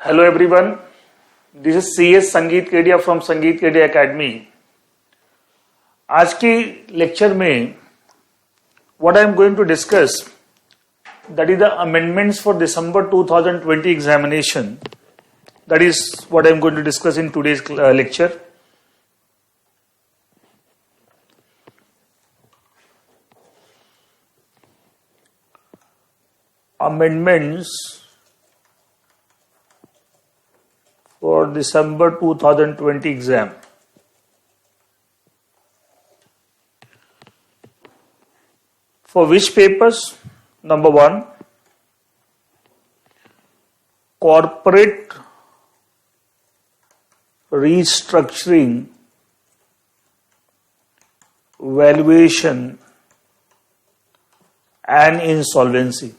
Hello everyone, this is CS संगीत Kedia from संगीत Kedia academy. आज की लेक्चर में what I am going to discuss that is the amendments for December 2020 examination. That is what I am going to discuss in today's lecture. Amendments for December 2020 exam. For which papers? Number 1, corporate restructuring, valuation and insolvency,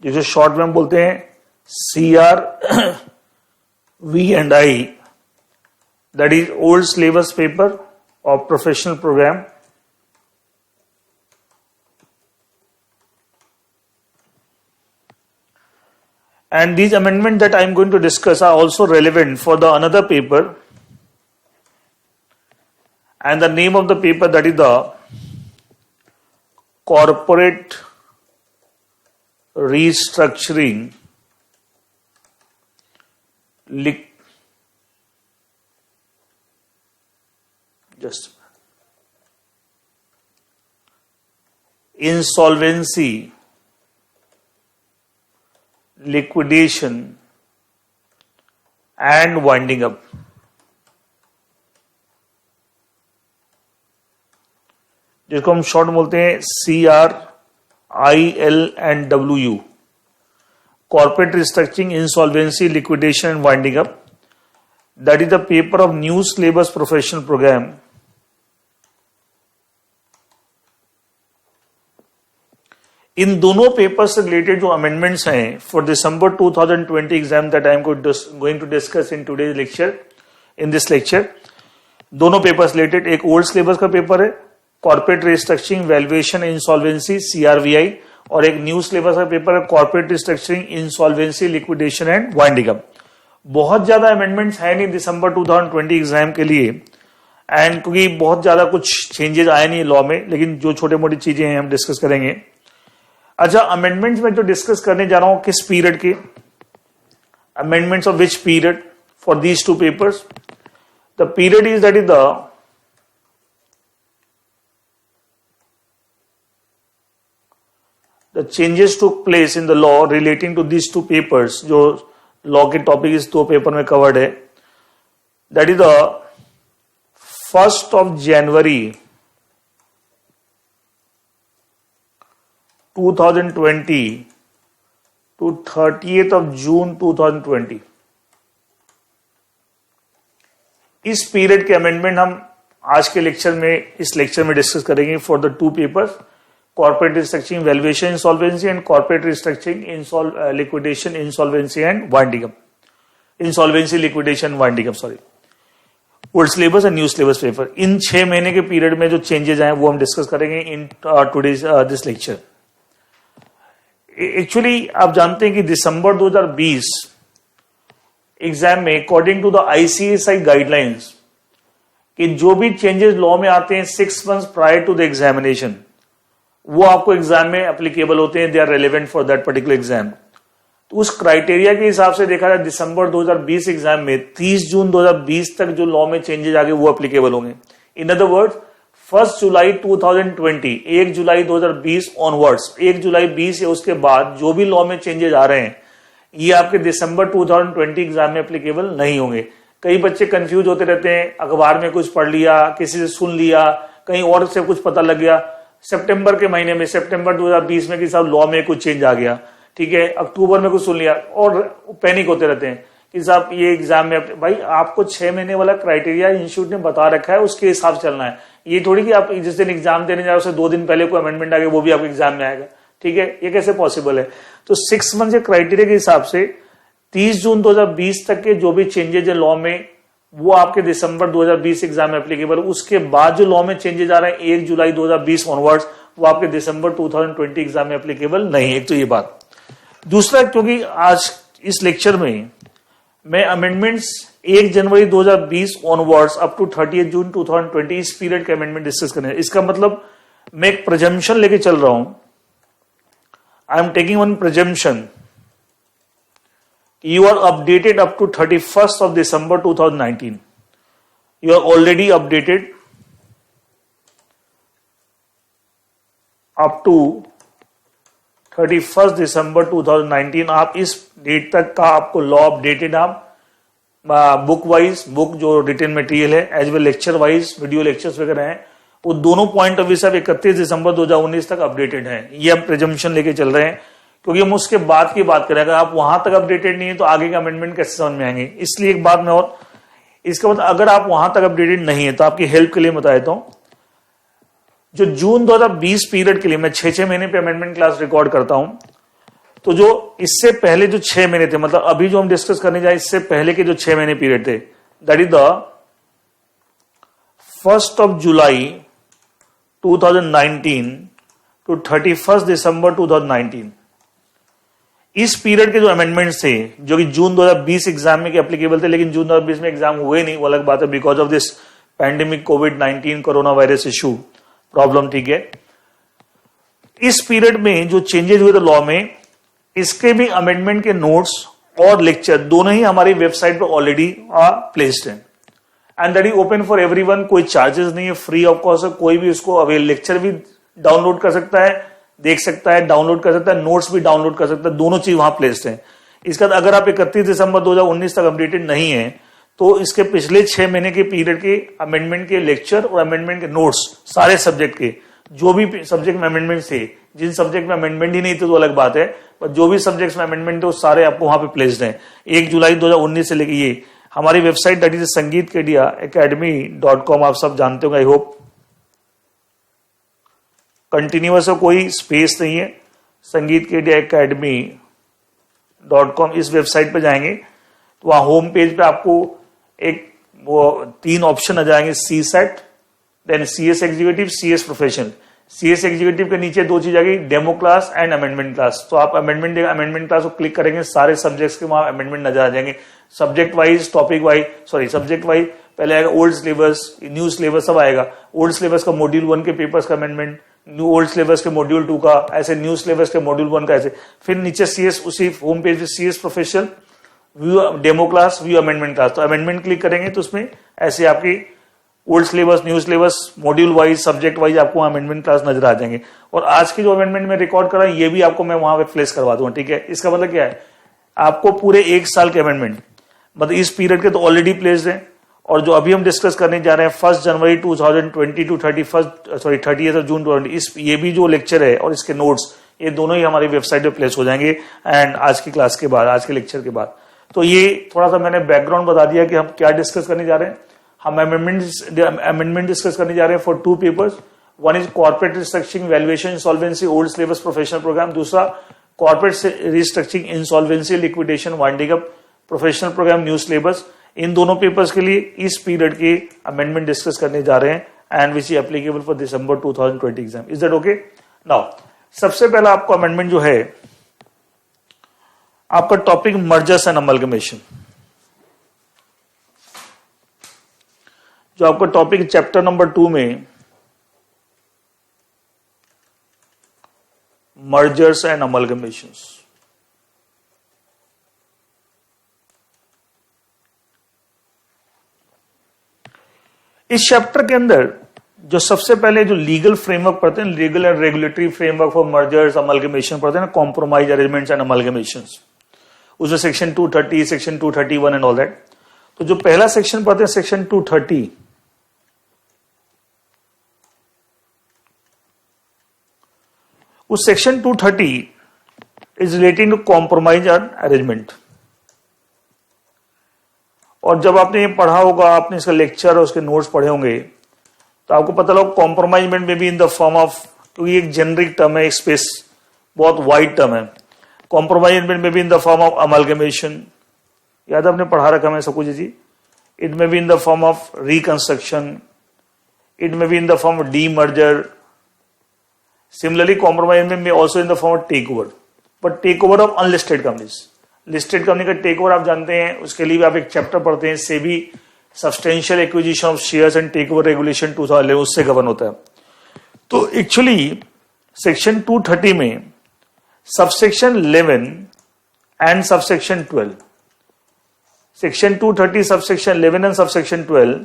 जिसे short में हम बोलते हैं CRV&I, that is old syllabus paper of professional program. And these amendments that I am going to discuss are also relevant for the another paper, and the name of the paper, that is the corporate restructuring insolvency, liquidation and winding up। जिसको हम short बोलते हैं CRIL&WU, corporate restructuring, insolvency, liquidation and winding up। That is the paper of new syllabus professional program। इन दोनों paper से related जो amendments हैं for December 2020 exam that I am going to discuss in today's lecture, in this lecture, दोनों paper से related, एक old syllabus का paper है corporate restructuring, valuation, insolvency, CRVI, और एक न्यू सिलेबस का पेपर है corporate restructuring, insolvency, liquidation and winding up. बहुत ज्यादा अमेंडमेंट्स है नहीं दिसंबर 2020 एग्जाम के लिए, एंड क्योंकि बहुत ज्यादा कुछ चेंजेस आए नहीं लॉ में, लेकिन जो छोटे मोटी चीजें हैं हम डिस्कस करेंगे। अच्छा, अमेंडमेंट्स में जो डिस्कस करने जा रहा हूं किस पीरियड के, amendments of which period for these two papers, the period is that is the changes took place in the law relating to these two papers, जो लॉ के टॉपिक इस दो पेपर में कवर्ड है, that is the 1st of January 2020 to 30th of June 2020। इस period के amendment हम आज के लेक्चर में, इस लेक्चर में डिस्कस करेंगे for the two papers, corporate restructuring, valuation, insolvency, and corporate restructuring, liquidation, insolvency and winding up, insolvency, liquidation, winding up, sorry, old syllabus and new syllabus paper। इन 6 महीने के period में जो changes आए वो हम discuss करेंगे in today's this lecture. Actually आप जानते हैं कि दिसंबर 2020 एग्जाम में according to the ICSI guidelines कि जो भी चेंजेस लॉ में आते हैं 6 months prior to the examination, वो आपको एग्जाम में एप्लीकेबल होते हैं, they are relevant for that particular exam. तो उस क्राइटेरिया के हिसाब से देखा जाए दिसंबर 2020 एग्जाम में 30 जून 2020 तक जो लॉ में चेंजेस आ गए वो एप्लीकेबल होंगे। In other words 1 July 2020, 1 July 2020 onwards, 1 जुलाई 20 या उसके बाद जो भी लॉ में चेंजेस आ रहे हैं ये आपके दिसंबर 2020 एग्जाम में एप्लीकेबल नहीं होंगे। कई बच्चे कंफ्यूज होते रहते हैं, अखबार में कुछ पढ़ लिया, किसी से सुन लिया, कहीं और से कुछ पता लग गया, सितंबर के महीने में, सितंबर 2020 में कि साहब लॉ में कुछ चेंज आ गया, ठीक है, अक्टूबर में कुछ सुन लिया और पैनिक होते रहते हैं कि साहब ये एग्जाम में। भाई आपको 6 महीने वाला क्राइटेरिया इंस्टीट्यूट ने बता रखा है, उसके हिसाब से चलना है। ये थोड़ी कि आप जिस दिन एग्जाम देने जा रहे हो उससे 2 दिन पहले कोई अमेंडमेंट आ गया वो भी आपके एग्जाम में आएगा, ठीक है, ये कैसे पॉसिबल है। तो 6 मंथ के क्राइटेरिया के हिसाब से 30 जून 2020 तक के जो भी चेंजेस है लॉ में वो आपके दिसंबर 2020 एग्जाम में एप्लीकेबल। उसके बाद जो लॉ में चेंजेस आ रहे हैं 1 जुलाई 2020 ऑनवर्ड्स वो आपके दिसंबर 2020 एग्जाम में एप्लीकेबल नहीं है। एक तो ये बात। दूसरा, क्योंकि आज इस लेक्चर में मैं amendments 1 January 2020 onwards up to 30 June 2020 इस पीरियड के अमेंडमेंट डिस्कस करने। इसका मतलब मैं एक प्रेजम्पशन लेके चल रहा हूं। I am taking one presumption, you are updated up to 31st of December 2019. You are already updated up to 31st December 2019. आप इस डेट तक का आपको लॉ अपडेटेड, आप बुक वाइज, बुक जो रिटन मटेरियल है as well lecture wise video lectures वगैरह हैं, वो दोनों पॉइंट ऑफ व्यू से 31 दिसंबर 2019 तक अपडेटेड हैं। ये हम प्रेजम्पशन लेके चल रहे हैं क्योंकि हम उसके बाद की बात करें। अगर आप वहां तक अपडेटेड नहीं है तो आगे के अमेंडमेंट कैसे समझ में आएंगे। इसलिए एक बात मैं और इसका मतलब अगर आप वहां तक अपडेटेड नहीं है तो आपकी हेल्प के लिए बता देता हूं, जो जून 2020 पीरियड के लिए मैं 6 महीने पे अमेंडमेंट क्लास रिकॉर्ड करता हूं, तो जो इससे पहले जो 6 महीने थे, मतलब अभी जो हम डिस्कस करने जाए इससे पहले के जो 6 महीने पीरियड थे, that is the 1st of July 2019 to 31st December 2019, इस पीरियड के जो अमेंडमेंट्स थे जो कि जून 2020 एग्जाम में एप्लीकेबल थे, लेकिन जून 2020 में एग्जाम हुए नहीं, वो अलग बात है because of this pandemic covid corona virus issue problem, ठीक है। इस पीरियड में जो चेंजेस हुए थे लॉ में, इसके भी अमेंडमेंट के नोट्स और लेक्चर दोनों ही हमारी वेबसाइट पर ऑलरेडी प्लेस्ड है and that is open for everyone. कोई चार्जेस नहीं है, फ्री ऑफ कॉस्ट है। कोई भी उसको अवेल लेक्चर भी डाउनलोड कर सकता है, देख सकता है, डाउनलोड कर सकता है, नोट्स भी डाउनलोड कर सकता है, दोनों चीज वहां प्लेस्ड है। इसका अगर आप 31 दिसंबर 2019 तक अपडेटेड नहीं है तो इसके पिछले 6 महीने के पीरियड के अमेंडमेंट के लेक्चर और अमेंडमेंट के नोट्स सारे सब्जेक्ट के, जो भी सब्जेक्ट में अमेंडमेंट थे, जिन सब्जेक्ट में अमेंडमेंट ही नहीं थे तो अलग बात है, पर जो भी सब्जेक्ट्स में अमेंडमेंट थे वो सारे आपको वहां पे प्लेस्ड हैं 1 जुलाई 2019 से लेके। ये हमारी वेबसाइट दैट इज sangeetkedia.academy.com, आप सब जानते होंगे आई होप। कंटिन्यूअस है, कोई स्पेस नहीं है। sangeetkedia.academy.com इस वेबसाइट पे जाएंगे तो वहां होम पेज पे आपको एक वो 3 ऑप्शन आ जाएंगे, CSEET, then CS executive, CS professional. CS executive के नीचे 2 चीज आ गई, demo class and amendment class. तो आप अमेंडमेंट क्लास को क्लिक करेंगे, सारे सब्जेक्ट्स के वहां अमेंडमेंट नजर आ जाएंगे, subject wise, topic wise, subject wise. पहले आएगा ओल्ड सिलेबस, न्यू सिलेबस, सब आएगा। ओल्ड सिलेबस का मॉड्यूल 1 के पेपर्स का अमेंडमेंट, न्यू ओल्ड सिलेबस के मॉड्यूल 2 का, ऐसे न्यू सिलेबस के मॉड्यूल 1 का, ऐसे। फिर नीचे CS, उसी होम पेज पे CS professional, view demo class, view amendment class. तो अमेंडमेंट क्लिक करेंगे तो उसमें ऐसे आपकी old syllabus, new syllabus, module wise, subject wise आपको अमेंडमेंट क्लास नजर आ जाएंगे। और आज की जो अमेंडमेंट में रिकॉर्ड कर रहा हूं ये भी आपको मैं वहां पे प्लेस करवा दूंगा, ठीक है। इसका मतलब क्या है, आपको पूरे 1 साल के अमेंडमेंट मतलब इस पीरियड के तो ऑलरेडी प्लेस्ड है, और जो अभी हम डिस्कस करने जा रहे हैं 1 जनवरी 2020 टू 30th of June 2020, ये भी जो लेक्चर है और इसके नोट्स, ये दोनों ही हमारी वेबसाइट पे प्लेस हो जाएंगे एंड आज की क्लास के बाद, आज के लेक्चर के बाद। तो ये थोड़ा सा मैंने बैकग्राउंड बता दिया कि हम क्या डिस्कस करने जा रहे हैं। हम अमेंडमेंट डिस्कस करने जा रहे हैं for 2 papers. One is corporate restructuring valuation insolvency old syllabus professional programme, दूसरा corporate restructuring insolvency liquidation winding up professional programme new syllabus. इन दोनों पेपर्स के लिए इस पीरियड के अमेंडमेंट डिस्कस करने जा रहे हैं and which is applicable for December 2020 exam. Is that okay? Now सबसे पहला आपको अमेंडमेंट जो है, आपका टॉपिक मर्जर्स एंड अमलगमेशन, जो आपका टॉपिक चैप्टर नंबर 2 में मर्जर्स एंड अमलगमेशंस। इस चैप्टर के अंदर जो सबसे पहले जो लीगल फ्रेमवर्क पढ़ते हैं, legal and regulatory framework for mergers amalgamation पढ़ते हैं ना, कॉम्प्रोमाइज अरेंजमेंट्स एंड अमलगमेशंस, उसमें section 230, section 231 and all that. तो जो पहला सेक्शन पढ़ते हैं सेक्शन 230, उस section 230 is relating to compromise and arrangement. और जब आपने ये पढ़ा होगा, आपने इसका लेक्चर और उसके नोट्स पढ़े होंगे, तो आपको पता लगा कॉम्प्रोमाइजमेंट में भी इन द फॉर्म ऑफ, क्योंकि एक जेनरिक टर्म है, एक स्पेस बहुत वाइड टर्म है। कॉम्प्रोमाइजमेंट में भी in the form of amalgamation, याद आपने पढ़ा रखा है सब कुछ जी। It may be in the form of reconstruction, it may be in the form of demerger. Similarly compromisement में also in the form of take over, but takeover of unlisted companies. Listed company का take over आप जानते हैं, उसके लिए भी आप एक चैप्टर पढ़ते हैं, SEBI substantial acquisition of shares and take over regulation 2011, उससे गवर्न होता है। तो एक्चुअली सेक्शन 230 में subsection 11 and subsection 12, section 230 subsection 11 and subsection 12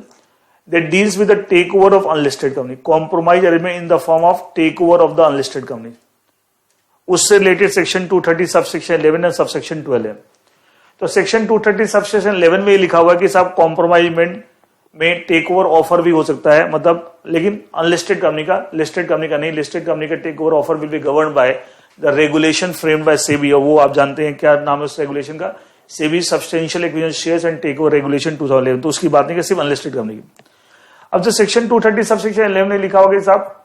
that deals with the takeover of unlisted company, compromise arrangement in the form of takeover of the unlisted company, उससे related section 230 subsection 11 and subsection 12 है। तो section 230 subsection 11 में लिखा हुआ है कि साहब कॉम्प्रोमाइजमेंट में टेक ओवर ऑफर भी हो सकता है, मतलब लेकिन अनलिस्टेड कंपनी का, लिस्टेड कंपनी का नहीं। लिस्टेड कंपनी का take over offer will be govern by the regulation framed by SEBI, और वो आप जानते हैं क्या नाम है उस रेगुलेशन का, SEBI substantial acquisition shares and take over regulation 2011। तो उसकी बात नहीं, सिर्फ अनलिस्टेड कंपनी की। अब जो सेक्शन 230 सबसेक्शन 11 में लिखा होगा साहब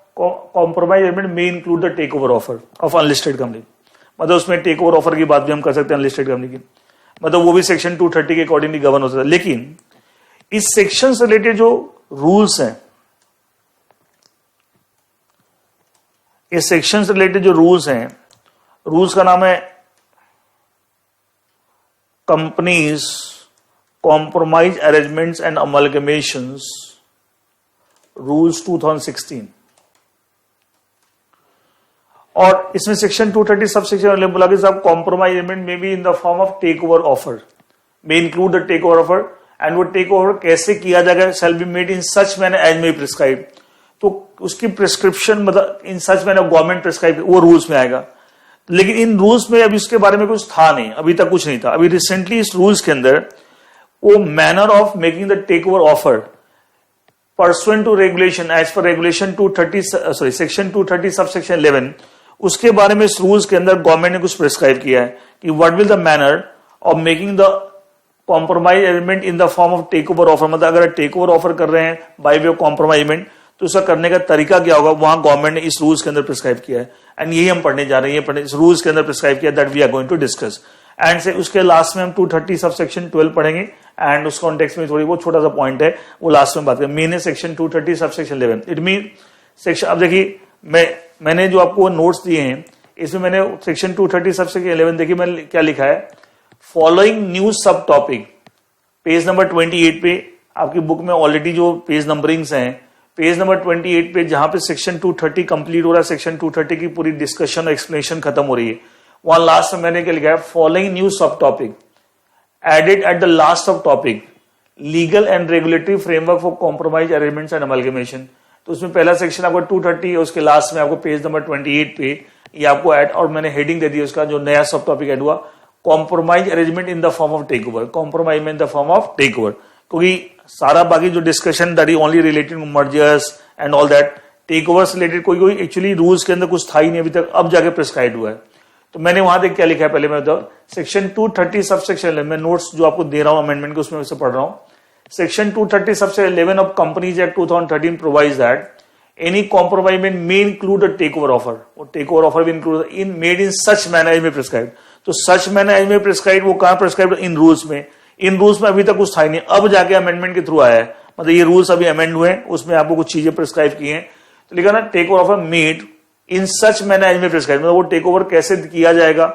कॉम्प्रोमाइज एग्रीमेंट में include the take over offer of unlisted company, मतलब उसमें टेक ओवर ऑफर की बात भी हम कर सकते हैं अनलिस्टेड कंपनी की, मतलब वो भी सेक्शन 230 के अकॉर्डिंगली गवर्न हो सकता है। लेकिन इस सेक्शन से रिलेटेड जो रूल्स हैं, इस सेक्शन से रिलेटेड जो रूल्स हैं, रूल्स का नाम है companies compromise arrangements and amalgamations rules 2016। और इसमें सेक्शन 230 सबसेक्शन बोला कि साहब कॉम्प्रोमाइज एग्रीमेंट में भी in the form of take over offer, may include the take over offer, and वो टेक ओवर कैसे किया जाएगा, shall be made in such manner as may prescribe. तो उसकी प्रिस्क्रिप्शन मतलब in such manner government prescribe, वो rules में आएगा। लेकिन इन रूल्स में अभी उसके बारे में कुछ था नहीं, अभी तक कुछ नहीं था। अभी रिसेंटली इस रूल्स के अंदर वो manner of making the take over offer pursuant to regulation as per regulation 230 section 230 subsection 11, उसके बारे में इस रूल्स के अंदर गवर्नमेंट ने कुछ प्रिस्क्राइब किया है कि what will the manner of making the compromise agreement in the form of take over offer, मतलब अगर टेक ओवर ऑफर कर रहे हैं by way of compromise agreement तो उसका करने का तरीका क्या होगा, वहां गवर्नमेंट ने इस रूल्स के अंदर प्रिस्क्राइब किया है। एंड यही हम पढ़ने जा रहे हैं, इस रूल्स के अंदर प्रिस्क्राइब किया that we are going to discuss. And से उसके लास्ट में हम 230 सबसेक्शन 12 पढ़ेंगे, एंड उस कॉन्टेक्स्ट में थोड़ी बहुत छोटा सा पॉइंट है वो लास्ट में बात करें। मेन है section 230 subsection 11, it mean section. अब देखिए मैंने जो आपको नोट्स दिए हैं इसमें मैंने सेक्शन 230 सबसेक्शन 11 देखिए मैंने क्या लिखा है, फॉलोइंग न्यू सब टॉपिक, पेज नंबर 28 पे आपकी बुक में ऑलरेडी जो पेज नंबरिंग्स हैं, पेज नंबर 28 पे जहां पे सेक्शन 230 कंप्लीट हो रहा है, सेक्शन 230 की पूरी डिस्कशन और एक्सप्लेनेशन खत्म हो रही है, वहां लास्ट में मैंने क्या लिखा है, फॉलोइंग न्यू सब topic added at the last of topic legal and regulatory framework for compromise arrangements and amalgamation। तो उसमें पहला सेक्शन आपको 230 है, उसके लास्ट में आपको पेज नंबर 28 पे ये आपको ऐड, और मैंने हेडिंग दे दी उसका जो नया सब टॉपिक ऐड हुआ, compromise arrangement in the form of take over, compromise in the form of take over. क्योंकि सारा बाकी जो discussion that is only related mergers and all that, take over से रिलेटेड कोई एक्चुअली रूल्स के अंदर कुछ था ही नहीं अभी तक, अब जाके प्रिस्क्राइब हुआ है। तो मैंने वहां देख क्या लिखा है, पहले मैं बताऊं सेक्शन 230 सबसेक्शन 11, मैं नोट्स जो आपको दे रहा हूं अमेंडमेंट के उसमें से पढ़ रहा हूं। Section 230 subsection 11 of companies act 2013 provides that any compromise may include a take over offer, और टेक ओवर ऑफर भी include in made in such manner as may prescribe. तो such manner as may prescribe वो कहां prescribe, इन rules में। इन rules में अभी तक कुछ था ही नहीं, अब जाके अमेंडमेंट के थ्रू आया है, मतलब ये रूल्स अभी अमेंड हुए हैं, उसमें आपको कुछ चीजें प्रिस्क्राइब की हैं। तो लिखा ना take over offer made in such manner as may prescribe, मतलब वो टेक ओवर कैसे किया जाएगा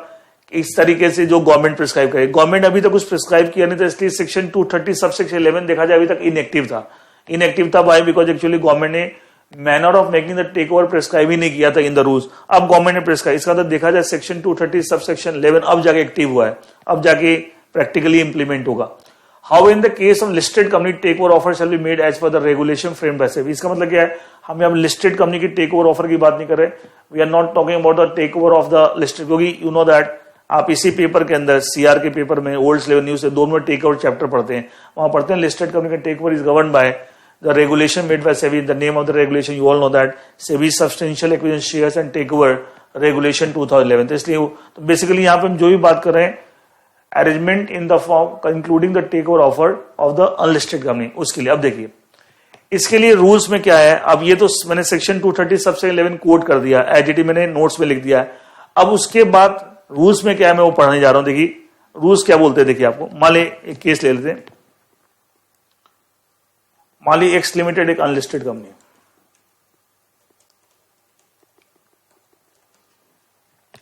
इस तरीके से जो गवर्नमेंट प्रिस्क्राइब करे। गवर्नमेंट अभी तक कुछ प्रिस्क्राइब किया नहीं था, इसलिए सेक्शन 230 सबसेक्शन 11 देखा जाए अभी तक इनएक्टिव था। इनएक्टिव था बाय बिकॉज एक्चुअली गवर्नमेंट ने manner of making the take over prescribe ही नहीं किया था इन द रूल्स। अब गवर्नमेंट ने प्रिस्क्राइब, इसका तो देखा जाए सेक्शन 230 सबसेक्शन 11 अब जाके एक्टिव हुआ है, अब जाके प्रैक्टिकली इंप्लीमेंट होगा। How in the case of listed company take over offer shall be made as per the regulation frame by SEBI. इसका मतलब क्या है, हम अब लिस्टेड कंपनी की टेक ओवर ऑफर की बात नहीं कर रहे, we are not talking about the take over of the listed, क्योंकि यू नो दैट आप इसी पेपर के अंदर सीआर के पेपर में ओल्ड स्लेवर न्यूज से दोनों में टेक ओवर चैप्टर पढ़ते हैं, वहां पढ़ते हैं लिस्टेड कंपनी का take over is govern by the regulation made by SEBI. The name of the regulation you all know that SEBI substantial acquisition shares and take over regulation 2011। तो इसलिए तो basically यहां पे हम जो भी बात कर रहे हैं arrangement in the form including the take over offer of the unlisted company, उसके लिए। अब देखिए इसके लिए रूल्स में क्या है, अब ये तो मैंने सेक्शन 230 सबसेक्शन 11 कोट कर दिया, एजीटी मैंने नोट्स में लिख दिया है। अब उसके बाद रूल्स में क्या है मैं वो पढ़ने जा रहा हूं। देखिए रूल्स क्या बोलते हैं, देखिए आपको मान ली एक केस ले लेते हैं, मान ली एक्स लिमिटेड एक अनलिस्टेड कंपनी,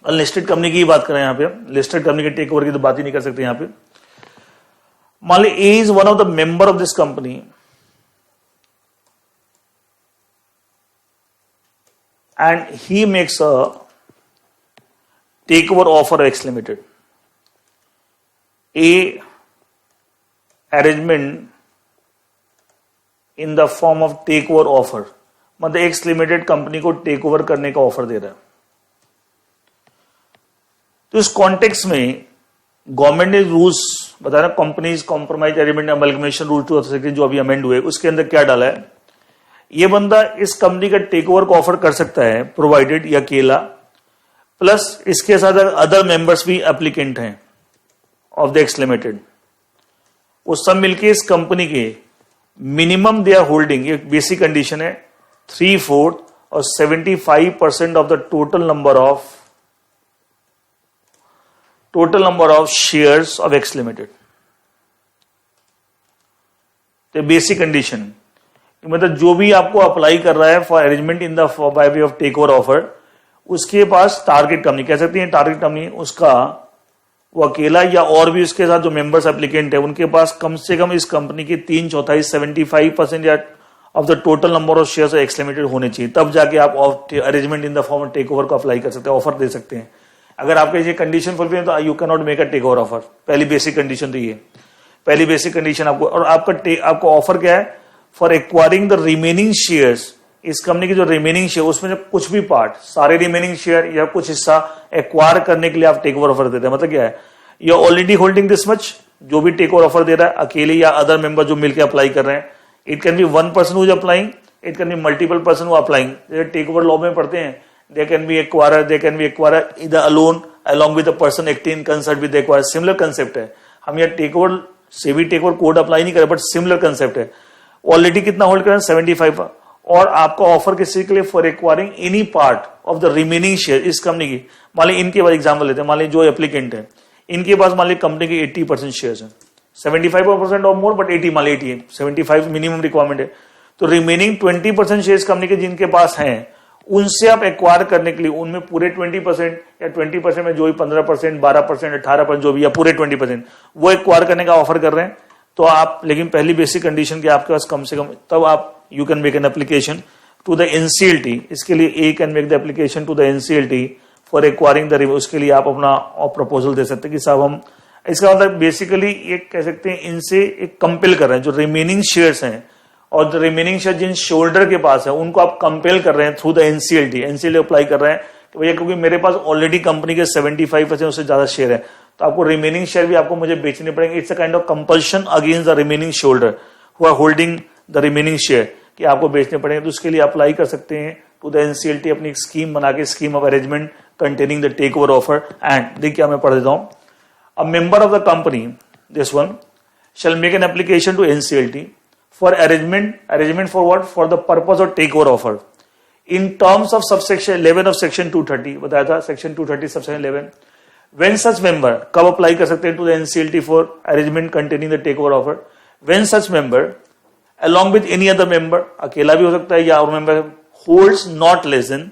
अनलिस्टेड कंपनी की बात करें यहां पे, लिस्टेड कंपनी के टेक ओवर की तो बात ही नहीं कर सकते यहां पे। मान ली A is one of the member of this company and he makes a take over offer X limited. A arrangement in the form of take over offer, मतलब एक्स लिमिटेड कंपनी को टेक ओवर करने का offer दे रहा है। तो इस context में government ने रूल्स बताया, companies compromise agreement amalgamation rule 2006 जो अभी अमेंड हुए, उसके अंदर क्या डाला है, ये बंदा इस कंपनी का टेक ओवर को ऑफर कर सकता है प्रोवाइडेड या अकेला, प्लस इसके साथ अदर मेंबर्स भी एप्लीकेंट हैं ऑफ द एक्स लिमिटेड, वो सब मिलके इस कंपनी के मिनिमम दे आर होल्डिंग, ये बेसिक कंडीशन है, 3/4 और 75% of the total number of shares of X limited. तो बेसिक कंडीशन मतलब जो भी आपको अप्लाई कर रहा है for arrangement in the by way of take over offer, उसके पास टारगेट कंपनी कह सकती है, टारगेट कंपनी उसका वो अकेला या और भी उसके साथ जो मेंबर्स एप्लीकेंट है उनके पास कम से कम इस कंपनी की 3/4 75% या of the total number of shares X limited होने चाहिए, तब जाके आप arrangement in the form of take over को अप्लाई कर सकते हैं, ऑफर दे सकते हैं। अगर आपके ये कंडीशन फुलफिल है तो you can not make a take over offer. पहली बेसिक कंडीशन तो ये, पहली बेसिक कंडीशन आपको, और आपको ऑफर क्या है, for acquiring the remaining shares, इस कंपनी की जो रिमेनिंग शेयर उसमें जो कुछ भी पार्ट, सारे रिमेनिंग शेयर या कुछ हिस्सा एक्वायर करने के लिए आप टेक ओवर ऑफर देते हैं। मतलब क्या है, you are already holding this much, जो भी टेक ओवर ऑफर दे रहा है अकेले या अदर मेंबर जो मिलकर अप्लाई कर रहे हैं, it can be one person who is applying, it can be multiple person who applying. जैसे टेक ओवर लॉ में पढ़ते हैं, they can be acquirer, they can be acquirer इधर alone along with the person acting in concert with the acquirer, similar concept है। हम यहाँ take over से भी टेक ओवर कोड अप्लाई नहीं करें, बट सिमिलर कंसेप्ट है। ऑलरेडी कितना होल्ड करें, 75, और आपका ऑफर किसी के लिए for acquiring any part of the remaining share इस कंपनी की। मान ली इनके पास एग्जाम्पल लेते हैं, मान ली जो एप्लीकेंट है इनके पास मान ली कंपनी की 80% शेयर है, 75% और मोर, बट 80 मान ली 80 है, 75 मिनिमम रिक्वायरमेंट है। तो रिमेनिंग 20% शेयर कंपनी के जिनके पास हैं उनसे आप एक्वायर करने के लिए उनमें पूरे 20% या 20% में जो भी 15%, 12%, 18% जो भी या पूरे 20% वो एक्वायर करने का ऑफर कर रहे हैं, तो आप, लेकिन पहली बेसिक कंडीशन कि आपके पास कम से कम, तब आप you can make an application to the NCLT. इसके लिए A can make the application to the NCLT for acquiring the, उसके लिए आप अपना प्रपोजल दे सकते हैं कि साहब हम, इसका मतलब बेसिकली एक कह सकते हैं इनसे एक कंपेल कर रहे हैं, जो रिमेनिंग शेयर्स हैं और जो रिमेनिंग शेयर जिन शोल्डर के पास है उनको आप कंपेल कर रहे हैं through the NCLT, NCLT apply कर रहे हैं कि भैया क्योंकि मेरे पास ऑलरेडी कंपनी के 75% उससे ज्यादा शेयर है, तो आपको रिमेनिंग शेयर भी आपको मुझे बेचने पड़ेंगे। It's a kind of compulsion against the remaining shareholder who are holding the remaining share, कि आपको बेचने पड़ेंगे। तो उसके लिए अप्लाई कर सकते हैं टू द एनसीएलटी, अपनी एक स्कीम बना के, scheme of arrangement containing the take over offer. And देखिए मैं पढ़ देता हूं, a member of the company this one shall make an application to NCLT for arrangement for what, for the purpose of takeover offer in terms of subsection 11 of section 230, बताया था section 230 subsection 11। when such member, कब apply कर सकते हैं to the NCLT for arrangement containing the takeover offer, when such member along with any other member, अकेला भी हो सकता है या और member, holds not less than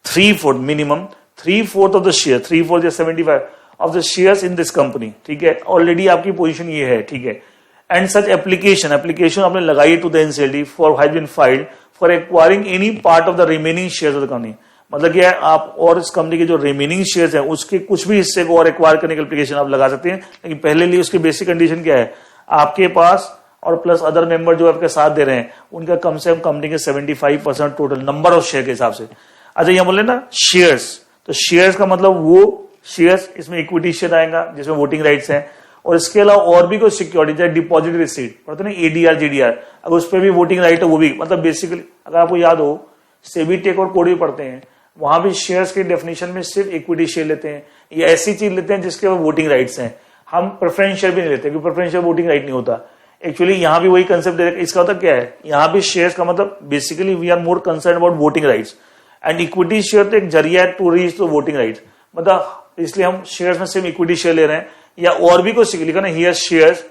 3/4 minimum 3/4 of the share, 3/4 या 75 of the shares in this company, ठीक है, ऑलरेडी आपकी पोजीशन ये है, ठीक है। एंड सच एप्लीकेशन आपने लगाई to the NCLT for has been filed for acquiring any part of the remaining shares of the company, मतलब क्या है, आप और इस कंपनी के जो रिमेनिंग शेयर्स हैं उसके कुछ भी हिस्से को और एक्वायर करने की एप्लीकेशन आप लगा सकते हैं। लेकिन पहले लिए उसकी बेसिक कंडीशन क्या है, आपके पास और प्लस अदर मेंबर जो आपके साथ दे रहे हैं उनका कम से कम कंपनी के 75% टोटल नंबर ऑफ शेयर के हिसाब से। अच्छा यहाँ बोले ना शेयर्स, तो शेयर्स का मतलब वो शेयर्स, इसमें इक्विटी शेयर आएगा जिसमें वोटिंग राइट्स हैं, और इसके अलावा और भी कोई सिक्योरिटी जैसे डिपॉजिट रिसीट पढ़ते ना, एडीआर जीडीआर, अगर उस पर भी वोटिंग राइट है वो भी, मतलब बेसिकली अगर आपको याद हो सेबी टेक और कोड भी पढ़ते हैं, वहां भी शेयर्स के डेफिनेशन में सिर्फ इक्विटी शेयर लेते हैं या ऐसी चीज लेते हैं जिसके वोटिंग राइट्स हैं। हम प्रेफरेंस शेयर भी नहीं लेते क्योंकि प्रेफरेंस शेयर वोटिंग राइट नहीं होता। एक्चुअली यहाँ भी वही कंसेप्ट दे, इसका मतलब क्या है, यहाँ भी शेयर्स का मतलब basically we are more concern about voting rights, and equity share तो एक जरिया है to reach to voting rights, मतलब इसलिए हम शेयर्स में सिर्फ इक्विटी शेयर ले रहे हैं। या और भी कुछ लिखा ना, हियर शेयर्स,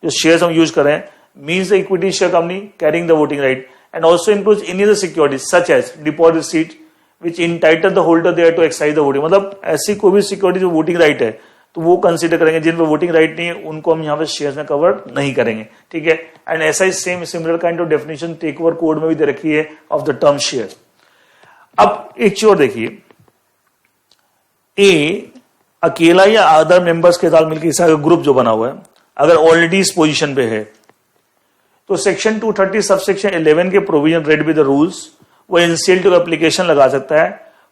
जो शेयर्स हम यूज कर रहे हैं means the equity share company carrying the voting right and also includes any other securities such as deposit receipt, which entitle the holder there to exercise the voting, मतलब ऐसी कोई भी security जो voting right है तो वो consider करेंगे, जिन पे वोटिंग राइट नहीं है उनको हम यहाँ पे शेयर्स में कवर नहीं करेंगे, ठीक है। एंड ऐसा ही same similar kind of definition takeover code में भी दे रखी है ऑफ द टर्म शेयर। अब एक चीज और देखिए, ए अकेला या अदर मेंबर्स के साथ मिलकर इसका ग्रुप जो बना हुआ है अगर ऑलरेडी इस पोजीशन पे है तो सेक्शन 230 सबसेक्शन 11 के provision read with the rules वो एनसीएलटी को एप्लीकेशन लगा सकता है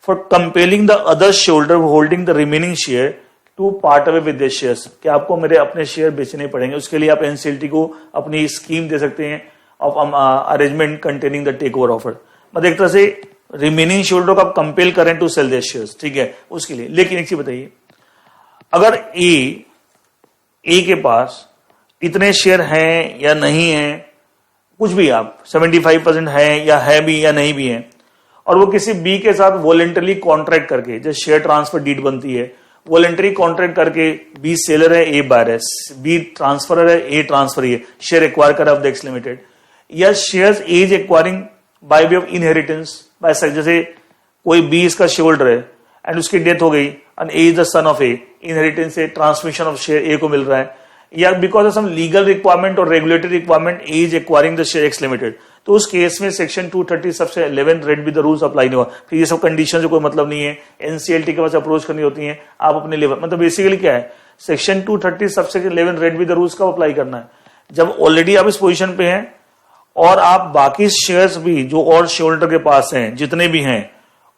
for compelling the other share holding the remaining share to part away with the shares, कि आपको मेरे अपने शेयर बेचने पड़ेंगे, उसके लिए आप एनसीएलटी को अपनी स्कीम दे सकते हैं of arrangement containing the take over offer, मतलब एक तरह से रिमेनिंग शेयर होल्डर को आप कंपेल करें टू सेल देयर शेयर्स, ठीक है, उसके लिए। लेकिन एक चीज बताइए, अगर ए के पास इतने शेयर हैं या नहीं है, कुछ भी आप 75% है या है भी या नहीं भी है, और वो किसी बी के साथ वॉलेंटरली कॉन्ट्रैक्ट करके, जैसे शेयर ट्रांसफर डीड बनती है, वॉलेंटरी कॉन्ट्रैक्ट करके बी सेलर है ए बायर है, बी ट्रांसफरर है ए ट्रांसफर है, शेयर एक्वायर कर ऑफ द एक्स लिमिटेड, या shares A is acquiring by way of inheritance by, जैसे कोई बी इसका शेयर होल्डर है एंड उसकी डेथ हो गई and A is the son of A, inheritance से ट्रांसमिशन ऑफ शेयर ए को मिल रहा है, या because of some legal requirement और regulatory requirement A is acquiring the share x limited, तो उस केस में सेक्शन 230 सबसे 11 read with the rules apply नहीं हुआ। फिर ये सब कंडीशन जो कोई मतलब नहीं है, एनसीएलटी के पास अप्रोच करनी होती है, आप अपने लेवल, मतलब बेसिकली क्या है, सेक्शन 230 सबसे 11 रेड विद द रूल्स का अप्लाई करना है जब ऑलरेडी आप इस पोजीशन पे हैं और आप बाकी शेयर्स भी जो और शेयर होल्डर के पास हैं जितने भी हैं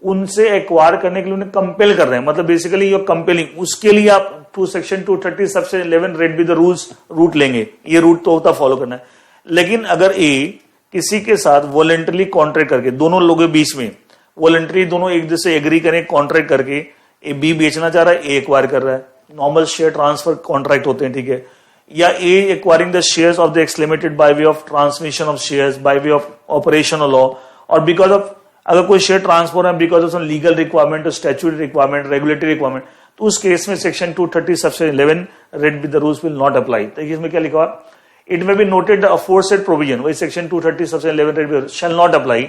उनसे एक्वायर करने के लिए उन्हें कंपेल कर रहे हैं, मतलब बेसिकली यू कंपेलिंग, उसके लिए आप सेक्शन 230 सबसे 11 read with the rules route लेंगे, ये रूट तो होता फॉलो करना है। लेकिन अगर ए किसी के साथ वॉलेंटरली कॉन्ट्रैक्ट करके, दोनों लोगों के बीच में वॉलेंटरी दोनों एक दूसरे एग्री करें, कॉन्ट्रैक्ट करके ए बी बेचना चाह रहा है, ए एक्वायर कर रहा है, नॉर्मल शेयर ट्रांसफर कॉन्ट्रैक्ट होते हैं, ठीक है, या A acquiring the shares of the X limited by way of transmission of shares by way of operational law, और बिकॉज ऑफ अगर कोई शेयर ट्रांसफर है because of some legal requirement और स्टैट्यूटरी रिक्वायरमेंट, रेगुलेटरी रिक्वायरमेंट, तो उस case में section 230 सबसे 11 read with the rules will not apply. देखिए इसमें क्या लिखा हुआ, it may be noted the aforesaid provision, वही सेक्शन 230 सबसे 11 read with shall not apply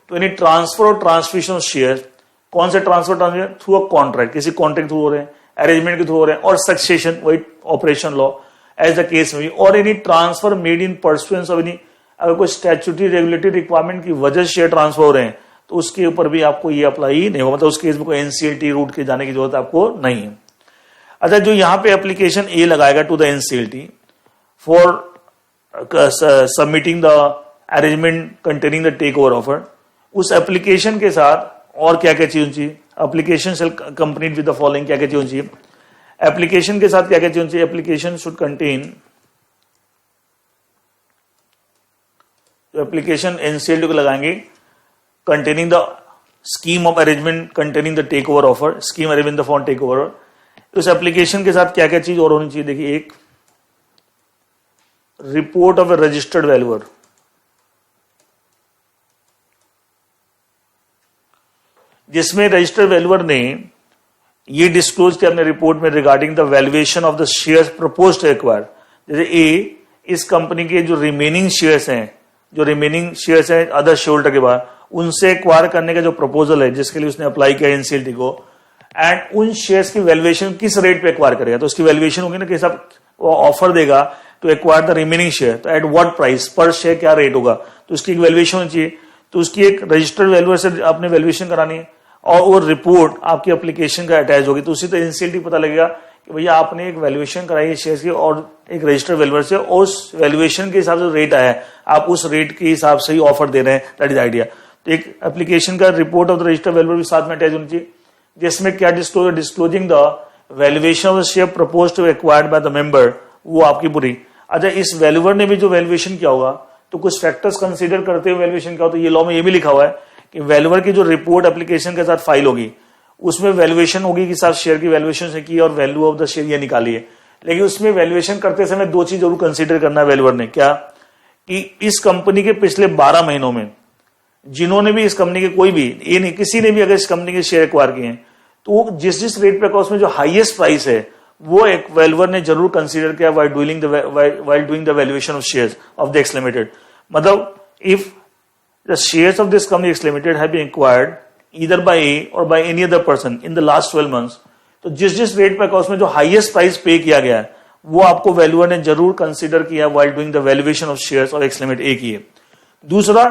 to any transfer और ट्रांसमिशन ऑफ शेयर। कौन से ट्रांसफर थ्रू अ कॉन्ट्रैक्ट, किसी कॉन्ट्रैक्ट थ्रू हो रहे हैं, अरेंजमेंट के थ्रू हो रहे हैं, और सक्सेशन वही operation law as the case में, और any transfer made in pursuance of any, अगर कोई स्टैट्यूटरी रेगुलेटरी रिक्वायरमेंट की वजह से शेयर ट्रांसफर हो रहे हैं तो उसके ऊपर भी आपको ये अप्लाई नहीं होगा, मतलब उस केस में कोई एनसीएलटी रूट के जाने की जरूरत आपको नहीं है। अच्छा, जो यहां पे एप्लीकेशन ए लगाएगा to the NCLT for submitting the arrangement containing the take over offer, उस एप्लीकेशन के साथ और क्या क्या चीज चाहिए, application shall complete with the following, क्या क्या चीज चाहिए एप्लीकेशन के साथ, क्या क्या चीज चाहिए, एप्लीकेशन शुड कंटेन, जो एप्लीकेशन एनसीएलटी को लगाएंगे containing the scheme of arrangement containing the takeover offer, scheme arrangement the fund takeover, उस एप्लीकेशन के साथ क्या क्या चीज और होनी चाहिए, देखिए, एक report of a registered valuer, जिसमें रजिस्टर्ड वैल्यूअर ने ये डिस्क्लोज किया अपने रिपोर्ट में regarding the valuation of the shares proposed to acquire, जैसे ए इस कंपनी के जो रिमेनिंग शेयर्स हैं, जो रिमेनिंग शेयर्स हैं अदर शेयर होल्डर के बाद, उनसे एक्वायर करने का जो प्रपोजल है जिसके लिए उसने अप्लाई किया एनसीएलटी को, एंड उन शेयर्स की वैल्यूएशन किस रेट पे एक्वायर करेगा, तो उसकी वैल्यूएशन होगी ना कि सब वो ऑफर देगा to acquire the remaining share, तो at what price per share क्या रेट होगा, तो उसकी एक वैल्यूएशन होनी चाहिए, तो उसकी एक रजिस्टर्ड वैल्यूअर से आपने वैल्यूएशन करानी है और वो रिपोर्ट आपकी एप्लीकेशन का अटैच होगी, तो उसी तरह एनसीएलटी पता लगेगा कि भैया आपने एक वैल्यूएशन कराई है शेयर्स की और एक रजिस्टर्ड वैल्यूअर से, और उस वैल्यूएशन के हिसाब से रेट आया है, आप उस रेट के हिसाब से ही ऑफर दे रहे हैं, दैट इज आइडिया। तो एक एप्लीकेशन का report of the registered valuer भी साथ में अटैच होनी चाहिए, जिसमें क्या disclosing the valuation of the share proposed to acquired by the member, वो आपकी पूरी। अच्छा, इस वैल्यूअर ने भी जो वैल्यूएशन किया होगा तो कुछ फैक्टर्स कंसीडर करते हुए वैल्यूएशन क्या होता है, ये लॉ में ये भी लिखा हुआ है कि वैल्यूअर की जो रिपोर्ट एप्लीकेशन के साथ फाइल होगी उसमें वैल्यूएशन होगी कि साथ शेयर की वैल्यूएशन से की और वैल्यू ऑफ द शेयर ये निकाली है, लेकिन उसमें वैल्यूएशन करते समय दो चीज जरूर कंसीडर करना है वैल्यूअर ने, क्या कि इस कंपनी के पिछले 12 महीनों में जिन्होंने भी इस कंपनी के कोई भी, ये नहीं किसी ने भी अगर इस कंपनी के शेयर एक्वायर किए हैं तो जिस रेट पे उसमें जो हाईएस्ट प्राइस है वो एक वैल्यूअर ने जरूर कंसीडर किया while doing the valuation of shares of the X limited. मतलब if the shares of this company X limited have been acquired either by A or by any other person in the last 12 months, तो जिस rate पे उसमें जो highest price पे किया गया है वो आपको वैल्यूअर ने जरूर कंसीडर किया while doing the valuation of shares और एक्स लिमिट ए की है। दूसरा,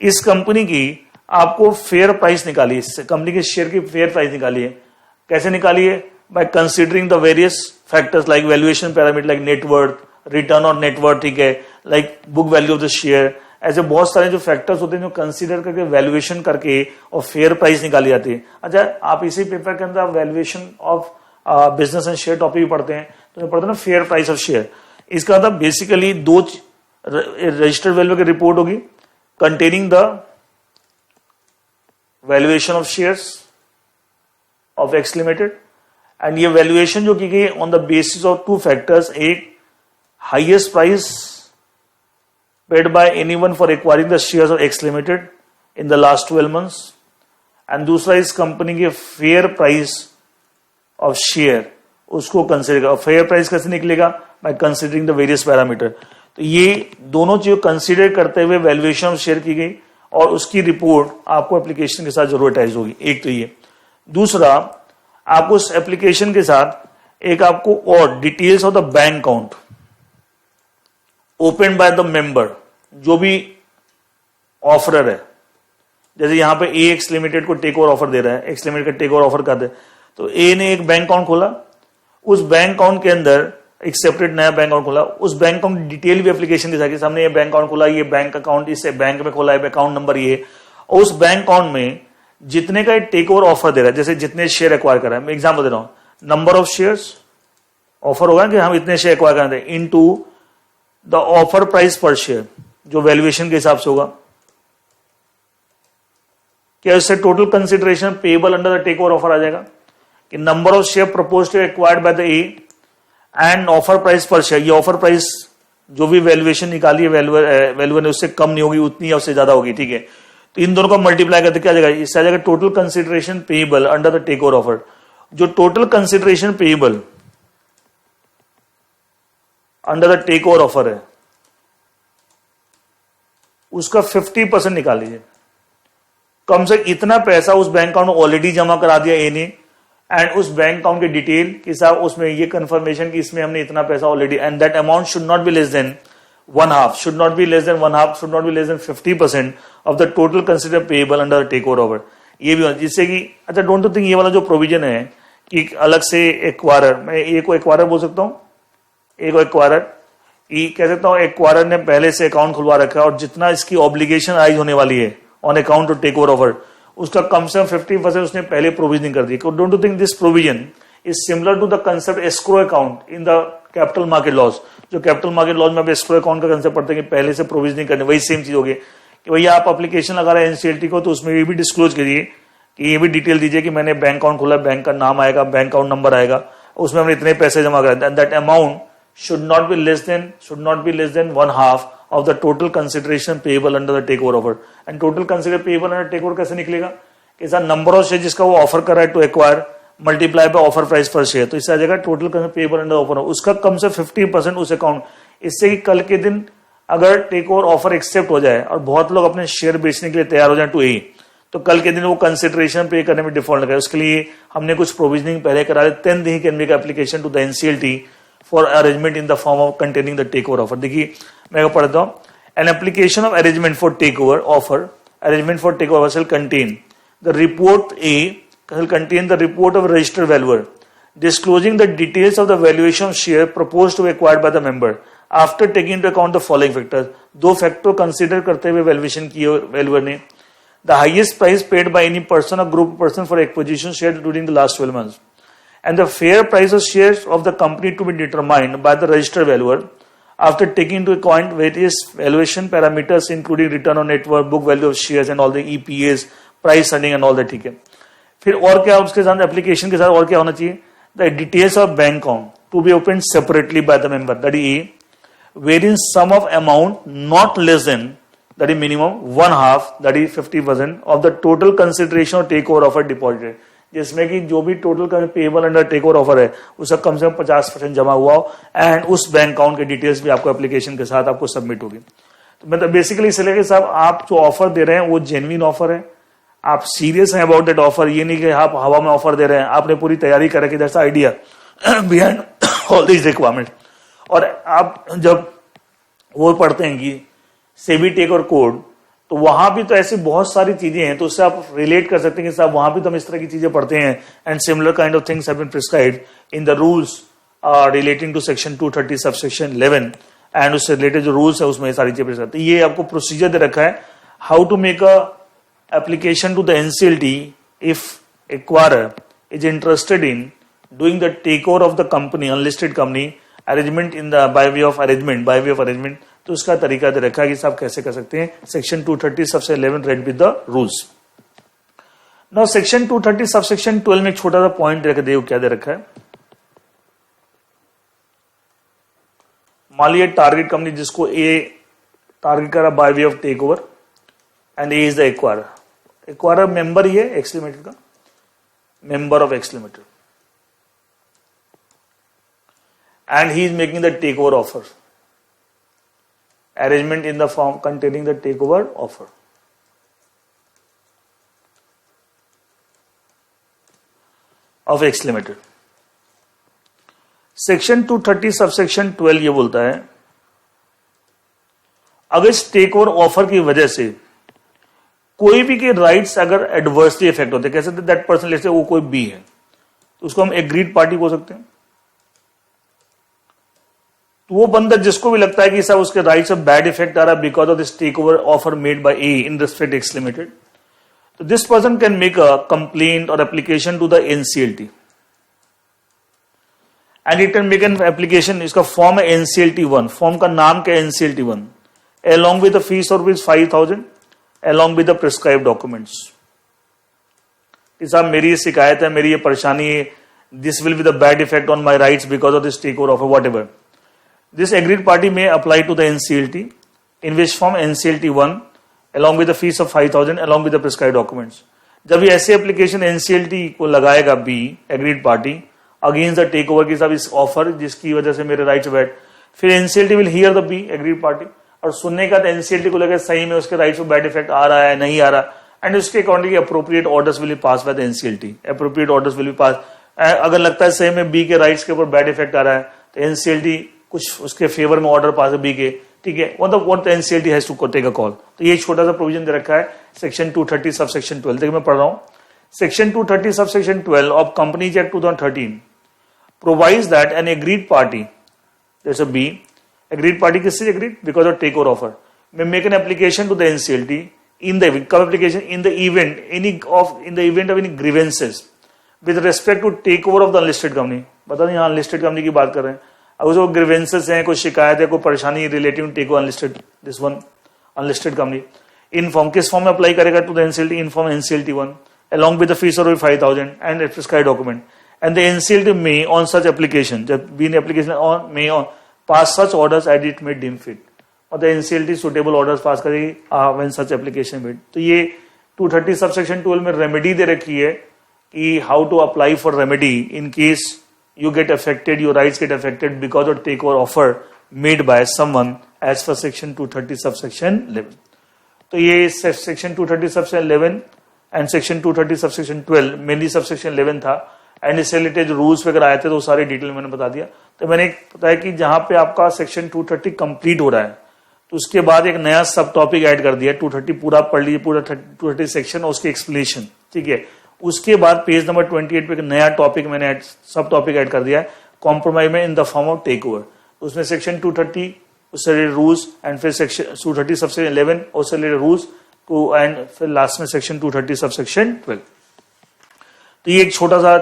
इस कंपनी की आपको फेयर प्राइस निकाली, इस कंपनी के शेयर की फेयर प्राइस निकाली है। कैसे निकाली है? By considering the various factors like valuation parameter, like net worth, return on net worth, ठीक है, like book value of the share. ऐसे बहुत सारे जो फैक्टर्स होते हैं जो कंसीडर करके वैल्यूएशन करके और फेयर प्राइस निकाली जाती है। अच्छा, आप इसी पेपर के अंदर आप valuation of business and share topic भी पढ़ते हैं, तो पढ़ते हैं ना फेयर प्राइस ऑफ शेयर। इसका मतलब बेसिकली दो रजिस्टर्ड वैल्यू की रिपोर्ट होगी containing the valuation of shares of X limited, and ये वैल्यूएशन जो की गई on the basis of two factors, एक highest price paid by anyone for acquiring the shares of X Limited in the last 12 months, and दूसरा इस company के fair price of share, उसको consider करेगा। फेयर प्राइस कैसे निकलेगा? By considering the various parameter. तो ये दोनों चीज कंसिडर करते हुए वैल्यूएशन ऑफ शेयर की गई और उसकी रिपोर्ट आपको एप्लीकेशन के साथ जरूर अटैच होगी। एक तो ये। दूसरा, आपको उस एप्लीकेशन के साथ एक आपको और details of the bank account open by the member, जो भी ऑफरर है। जैसे यहां पे ए एक्स लिमिटेड को टेक ओवर ऑफर दे रहा है, एक्स लिमिटेड का टेक ओवर ऑफर कर दे, तो ए ने एक बैंक अकाउंट खोला, उस बैंक अकाउंट के अंदर एक सेपरेट नया बैंक अकाउंट खोला, उस बैंक अकाउंट डिटेल भी एप्लीकेशन के साथ सामने ये बैंक अकाउंट खोला, ये बैंक अकाउंट इस बैंक में खोला है, अकाउंट नंबर ये, और उस बैंक अकाउंट में जितने का टेक ओवर ऑफर दे रहा है, जैसे जितने शेयर एक्वायर कर रहा है, मैं एग्जाम्पल दे रहा हूं, नंबर ऑफ शेयर्स ऑफर होगा कि हम इतने शेयर एक्वायर कर रहे हैं into the offer price per share, जो वैल्यूएशन के हिसाब से होगा। क्या इससे total consideration payable under the take over offer आ जाएगा कि number of share proposed to acquired by the A and offer price per share. ये ऑफर प्राइस जो भी वैल्यूएशन निकाली है वैल्यूअर ने, उससे कम नहीं होगी, उतनी या उससे ज्यादा होगी, ठीक है। तो इन दोनों का मल्टीप्लाई करते क्या आ जाएगा? इससे आ जाएगा total consideration payable under the take over offer. जो total consideration payable under the take over offer है उसका 50% निकाल लीजिए। कम से इतना पैसा उस बैंक अकाउंट में ऑलरेडी जमा करा दिया ए ने, एंड उस बैंक अकाउंट के डिटेल के साथ उसमें ये कंफर्मेशन कि इसमें हमने इतना पैसा already, and that amount should not be less than 1/2, should not be less than 1/2, should not be less than 50% of the total consider payable under the take over offer. ये भी जिससे कि अच्छा, डोंट यू थिंक ये वाला जो provision है कि अलग से एक्वायरर, मैं ए को एक्वायरर बोल सकता हूं, एक एक्वायरर कह सकता हूं, एक्वायरर ने पहले से अकाउंट खुलवा रखा है और जितना इसकी ऑब्लिगेशन राइज होने वाली है on account to take over offer, उसका कम से कम 50% उसने पहले प्रोविजनिंग कर दी। Don't you think this provision is similar to the concept escrow account in the capital market laws? जो कैपिटल मार्केट लॉज में अब एस्क्रो अकाउंट का कंसेप्ट पढ़ते हैं कि पहले से प्रोविजनिंग करने, वही सेम चीज होगी कि भैया आप एप्लीकेशन लगा रहे हैं एनसीएलटी को, तो उसमें ये भी डिस्क्लोज करिए कि ये भी डिटेल दीजिए कि मैंने बैंक अकाउंट खोला, बैंक का नाम आएगा, बैंक अकाउंट नंबर आएगा, उसमें हमने इतने पैसे जमा कराए, that amount should not be less than 1/2 of the total consideration payable under the takeover offer. And total consideration payable under takeover कैसे निकलेगा? कि सर नंबर ऑफ शेयर जिसका वो ऑफर कर रहा है to acquire multiply by offer price per share, तो इससे आ जाएगा टोटल पेएबल अंडर ऑफर, उसका कम से 50% उस अकाउंट। इससे कि कल के दिन अगर टेक ओवर ऑफर एक्सेप्ट हो जाए और बहुत लोग अपने शेयर बेचने के लिए तैयार हो जाए टू ए, तो कल के दिन वो कंसिडरेशन पे करने में डिफॉल्ट लगा। उसके लिए हमने कुछ प्रोविजनिंग पहले करा दी। 10 दिन can make application to the NCLT for arrangement in the form of containing the takeover offer। देखिए मैं पढ़ता हूं, an application of arrangement for takeover offer, arrangement for takeover shall contain the report A, shall contain the report of registered valuer disclosing the details of the valuation of share proposed to be acquired by the member after taking into account the following factors। दो factor consider करते हुए valuation की valuer ने, the highest price paid by any person or group of person for acquisition share during the last 12 months, and the fair price of shares of the company to be determined by the registered valuer after taking into account various valuation parameters including return on net worth, book value of shares and all the EPAs, price earning and all that, ठीक है। फिर और क्या उसके साथ application के साथ और क्या होना चाहिए? The details of bank account to be opened separately by the member, that is A, wherein sum of amount not less than, that is minimum 1/2, that is 50% of the total consideration or takeover offer deposited, जिसमें कि जो भी total payable under take over offer है उसका कम से कम 50% जमा हुआ हो, एंड उस बैंक अकाउंट के डिटेल्स भी आपको एप्लीकेशन के साथ आपको सबमिट होगी। तो मतलब बेसिकली इसलिए कि साहब आप जो ऑफर दे रहे हैं वो जेन्युइन ऑफर है, आप सीरियस हैं अबाउट दैट ऑफर, ये नहीं कि आप हवा में ऑफर दे रहे हैं, आपने पूरी तैयारी कर रखी, that's idea behind all this requirement. और आप जब वो पढ़ते हैं कि सेबी टेक और कोड, तो वहां भी तो ऐसी बहुत सारी चीजें हैं, तो उससे आप रिलेट कर सकते हैं कि साहब वहां भी तो हम इस तरह की चीजें पढ़ते हैं, and similar kind of things have been prescribed in the rules relating to section 230 subsection 11, and उससे रिलेटेड जो रूल्स है उसमें सारी चीजें प्रिस्क्राइब। ये आपको प्रोसीजर दे रखा है, how to make a application to the NCLT if acquirer is interested in doing the takeover of the company, unlisted company, arrangement in the by way of arrangement, तो उसका तरीका दे रखा है कि साहब कैसे कर सकते हैं। सेक्शन 230 सबसे 11 read with the rules. Now section 230 subsection 12 में एक छोटा सा पॉइंट रख दे, क्या दे रखा है। मान लीजिए टारगेट कंपनी जिसको ए टारगेट करा by way of take over, and A is the acquirer. Acquirer member ही है एक्स लिमिटेड का, member of X limited, and he is making the takeover offer, arrangement in the form containing the takeover offer of X Limited। Section 230 subsection 12 ये बोलता है अगर इस take over offer की वजह से कोई भी के राइट्स अगर एडवर्सली इफेक्ट होते, कैसे दैट पर्सन लेट्स से वो कोई बी है, तो उसको हम एग्रीड पार्टी बोल सकते हैं। तो वो बंदा जिसको भी लगता है कि साहब उसके राइट्स ऑफ बैड इफेक्ट आ रहा है because of this take over offer made by A in respect X limited, तो this person can make a complaint और application to the NCLT, and it can make an application. इसका form है NCLT 1, form का नाम क्या है NCLT 1, along with the fees of rupees 5,000 along with the prescribed documents। कि साहब मेरी ये शिकायत है, मेरी ये परेशानी है, this will be the bad effect on my rights because of this takeover offer, whatever। This agreed party may apply to the NCLT in which form NCLT 1 along with the fees of 5,000 along with the prescribed documents। जब ये ऐसे application NCLT को लगाएगा B agreed party against the take over की साहब इस offer जिसकी वजह से मेरे राइट्स बैठ, फिर NCLT will hear the B agreed party और सुनने का NCLT को लगे सही में उसके राइट्स में बैड इफेक्ट आ रहा है नहीं आ रहा, एंड उसके accordingly appropriate orders will be pass by the NCLT, appropriate orders will be pass. अगर लगता है सही में बी के राइट्स के ऊपर बैड इफेक्ट आ रहा है तो NCLT कुछ उसके फेवर में ऑर्डर पास है बी के, ठीक है, मतलब what NCLT has to take a call. तो ये छोटा सा प्रोविजन दे रखा है सेक्शन 230 सब सेक्शन 12। देखिए मैं पढ़ रहा हूं, section 230 sub section 12 of companies act 2013 provides that an aggrieved party जैसे बी एग्रीड पार्टी किससे aggrieved because of take over offer may make an application to the NCLT in the कब application in the event of any grievances with respect to take over of the unlisted company. बता दें यहाँ unlisted company की बात कर रहे हैं, अगर जो ग्रीवेंसेस हैं, कोई शिकायत है, कोई परेशानी relative take unlisted this one unlisted company, in form किस फॉर्म में अप्लाई करेगा to the NCLT, in form NCLT 1 along with the fees of 5,000 and a prescribed document, and the NCLT may on such application जब भी application on may on pass such orders as it may deem fit, और the NCLT suitable orders पास करेगी when such application made। तो ये 230 subsection 12 में remedy दे रखी है कि how to apply for remedy in case you get affected, your rights get affected because of takeover offer made by someone as per section 230 subsection 11। तो ये section 230 subsection 11 and section 230 subsection 12 mainly subsection 11 था, and इससे related rules वगैरह आए थे तो सारे detail मैंने बता दिया। तो मैंने बताया कि जहां पे आपका सेक्शन 230 कंप्लीट हो रहा है तो उसके बाद एक नया सब टॉपिक ऐड कर दिया, 230 पूरा पढ़ लीजिए, पूरा 230 सेक्शन और उसकी एक्सप्लेनेशन, ठीक है। उसके बाद पेज नंबर 28 पे एक नया टॉपिक मैंने सब टॉपिक ऐड कर दिया है कॉम्प्रोमाइज में in the form of take over. उसमें सेक्शन 230 उससे रिलेटेड रूल्स, एंड फिर सेक्शन 230 सबसेक्शन 11 उससे रिलेटेड रूल्स को, एंड फिर लास्ट में सेक्शन 230 सबसेक्शन 12। तो ये एक छोटा सा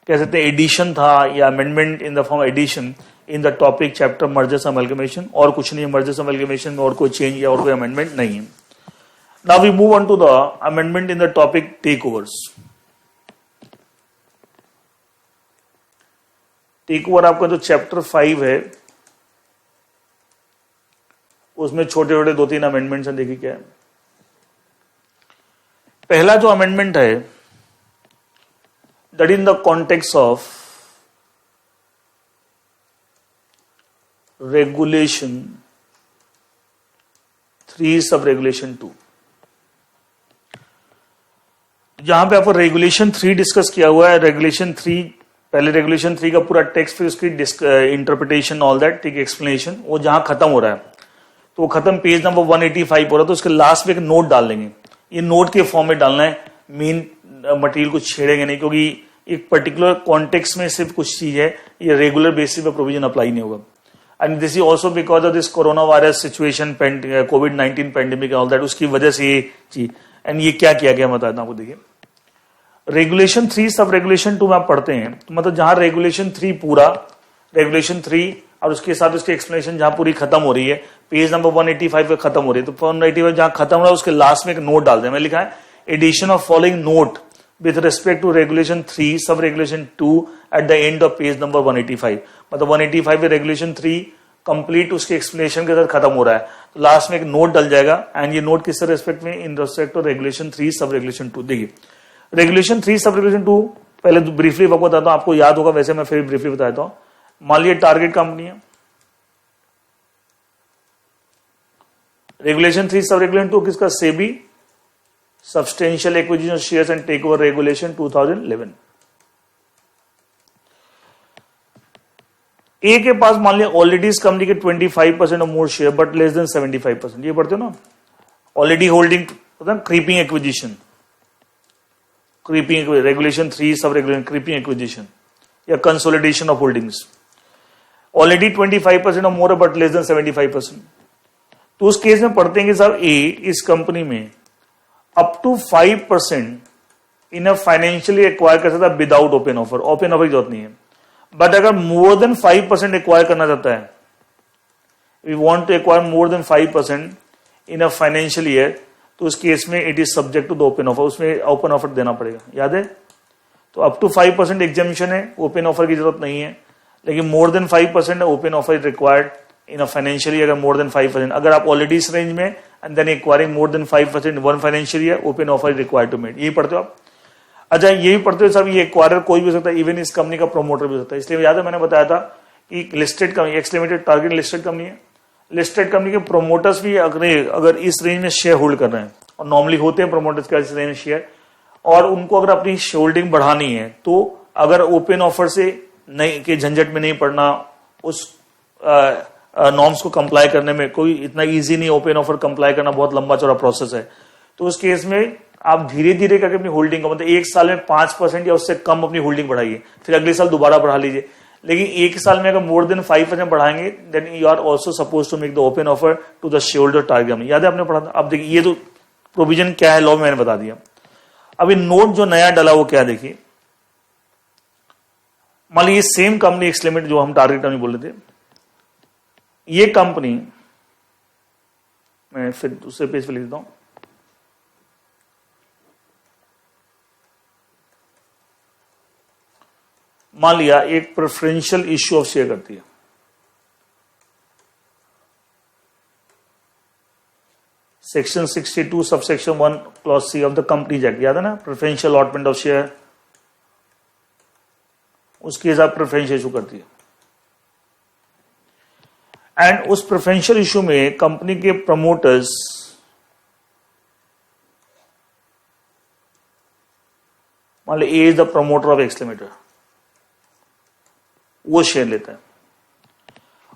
कह सकते हैं एडिशन था या amendment in the form addition in the topic chapter mergers amalgamation, और कुछ नहीं है मर्जर्स अमलगमेशन में, और कोई चेंज या और कोई अमेंडमेंट नहीं है। Now we move on to the amendment in the topic takeovers। Takeover आपका जो चैप्टर 5 है उसमें छोटे छोटे 2-3 अमेंडमेंट्स हैं, देखिए क्या है। पहला जो अमेंडमेंट है that in the context of regulation 3 sub regulation 2। जहां पे आपको रेगुलेशन 3 डिस्कस किया हुआ है, रेगुलेशन 3, पहले रेगुलेशन 3 का पूरा टेक्स्ट, फिर उसकी इंटरप्रिटेशन, ऑल दैट, ठीक, एक्सप्लेनेशन, वो जहां खत्म हो रहा है तो वो खत्म पेज नंबर 185 हो रहा है, तो उसके लास्ट में एक नोट डाल देंगे। ये नोट के फॉर्म में डालना है, मेन मटेरियल को छेड़ेंगे नहीं, क्योंकि एक पर्टिकुलर कॉन्टेक्स्ट में सिर्फ कुछ चीज है, ये रेगुलर बेसिस पे प्रोविजन अप्लाई नहीं होगा। And this is also because of this corona virus situation, covid pandemic, all that, उसकी वजह से ये चीज। एंड ये क्या किया गया बताता हूं आपको, देखिए रेगुलेशन 3 सब रेगुलेशन 2 में आप पढ़ते हैं, तो मतलब जहां रेगुलेशन 3 पूरा, रेगुलेशन 3 और उसके साथ उसकी एक्सप्लेनेशन जहां पूरी खत्म हो रही है, पेज नंबर 185 पे खत्म हो रही है, तो 185 जहां खत्म हो रहा है उसके लास्ट में एक नोट डाल दें। मैं लिखा है addition of following note with respect to regulation 3 sub regulation 2 at the end of page number 185। मतलब 185 पे रेगुलेशन 3 कंप्लीट उसके एक्सप्लेनेशन के साथ खत्म हो रहा है, तो लास्ट में एक नोट डल जाएगा। एंड ये नोट किससे रिस्पेक्ट में, in respect to regulation 3 sub regulation 2। देखिए रेगुलेशन 3 सब रेगुलेशन 2 पहले ब्रीफली आपको बताता हूं, आपको याद होगा, वैसे मैं फिर ब्रीफली बताता हूं। मान लीजिए टारगेट कंपनी है, रेगुलेशन 3 सब रेगुलेशन 2 किसका, SEBI substantial acquisition shares and take over regulation 2011। A के पास मान लिया ऑलरेडी इस कंपनी के 25% और मोर शेयर बट लेस देन 75%, ये पढ़ते हो ना, already holding, creeping acquisition, creeping regulation 3 sub regulation, creeping acquisition या कंसोलिडेशन ऑफ होल्डिंग्स, ऑलरेडी 25% और मोर बट लेस देन 75%। तो उस केस में पढ़ते हैं कि साहब ए इस कंपनी में up to 5% in a financially acquire कर सकता है without open offer, open offer की जरूरत नहीं है। बट अगर मोर देन 5% एक्वायर करना चाहता है, we want to acquire more than 5% in a financial year, तो उस केस में it is subject to the open offer, उसमें ओपन ऑफर देना पड़ेगा, याद है। तो अप टू 5% एग्जामिशन है, ओपन ऑफर की जरूरत नहीं है, लेकिन मोर than 5% open offer is required in a financial year, अगर मोर देन 5%, अगर आप ऑलरेडी इस रेंज में and then acquiring more than 5% one financial year, open offer is required to made, यही पढ़ते हो आप। अच्छा ये भी पढ़ते हो सब, ये एक्वायरर कोई भी हो सकता है, इवन इस कंपनी का प्रोमोटर भी हो सकता है। इसलिए याद है मैंने बताया था कि listed company, X limited target listed company है, लिस्टेड कंपनी के प्रोमोटर्स भी अगर इस रेंज में शेयर होल्ड कर रहे हैं, और नॉर्मली होते हैं प्रोमोटर्स का इस रेंज में शेयर, और उनको अगर अपनी होल्डिंग बढ़ानी है, तो अगर ओपन ऑफर से नहीं के झंझट में नहीं पड़ना, उस नॉर्म्स को कंप्लाई करने में कोई इतना इजी नहीं, ओपन ऑफर कंप्लाई करना बहुत लंबा चौड़ा प्रोसेस है, तो उस केस में आप धीरे धीरे करके अपनी होल्डिंग को, मतलब एक साल में 5% या उससे कम अपनी होल्डिंग बढ़ाइए, फिर अगले साल दोबारा बढ़ा लीजिए। लेकिन एक साल में अगर मोर देन 5% बढ़ाएंगे, then you are also suppose to make the open offer to the share holder target. याद है आपने पढ़ा था। अब देखिए ये तो प्रोविजन क्या है लॉ में, मैंने बता दिया। अब ये नोट जो नया डला वो क्या, देखिए मान लीजिए सेम कंपनी एक्स लिमिटेड जो हम टारगेट कंपनी बोल रहे थे, ये कंपनी, मैं फिर दूसरे पेज पे लिख देता हूं, मान लिया एक प्रेफरेंशियल इश्यू ऑफ शेयर करती है, section 62 subsection 1 clause C of the companies act, याद है ना, प्रेफरेंशियल अलॉटमेंट ऑफ शेयर, उसके हिसाब प्रेफरेंशियल इशू करती है। एंड उस प्रेफरेंशियल इशू में कंपनी के प्रमोटर्स मान ली A is the promoter of X limited, वो शेयर लेता है,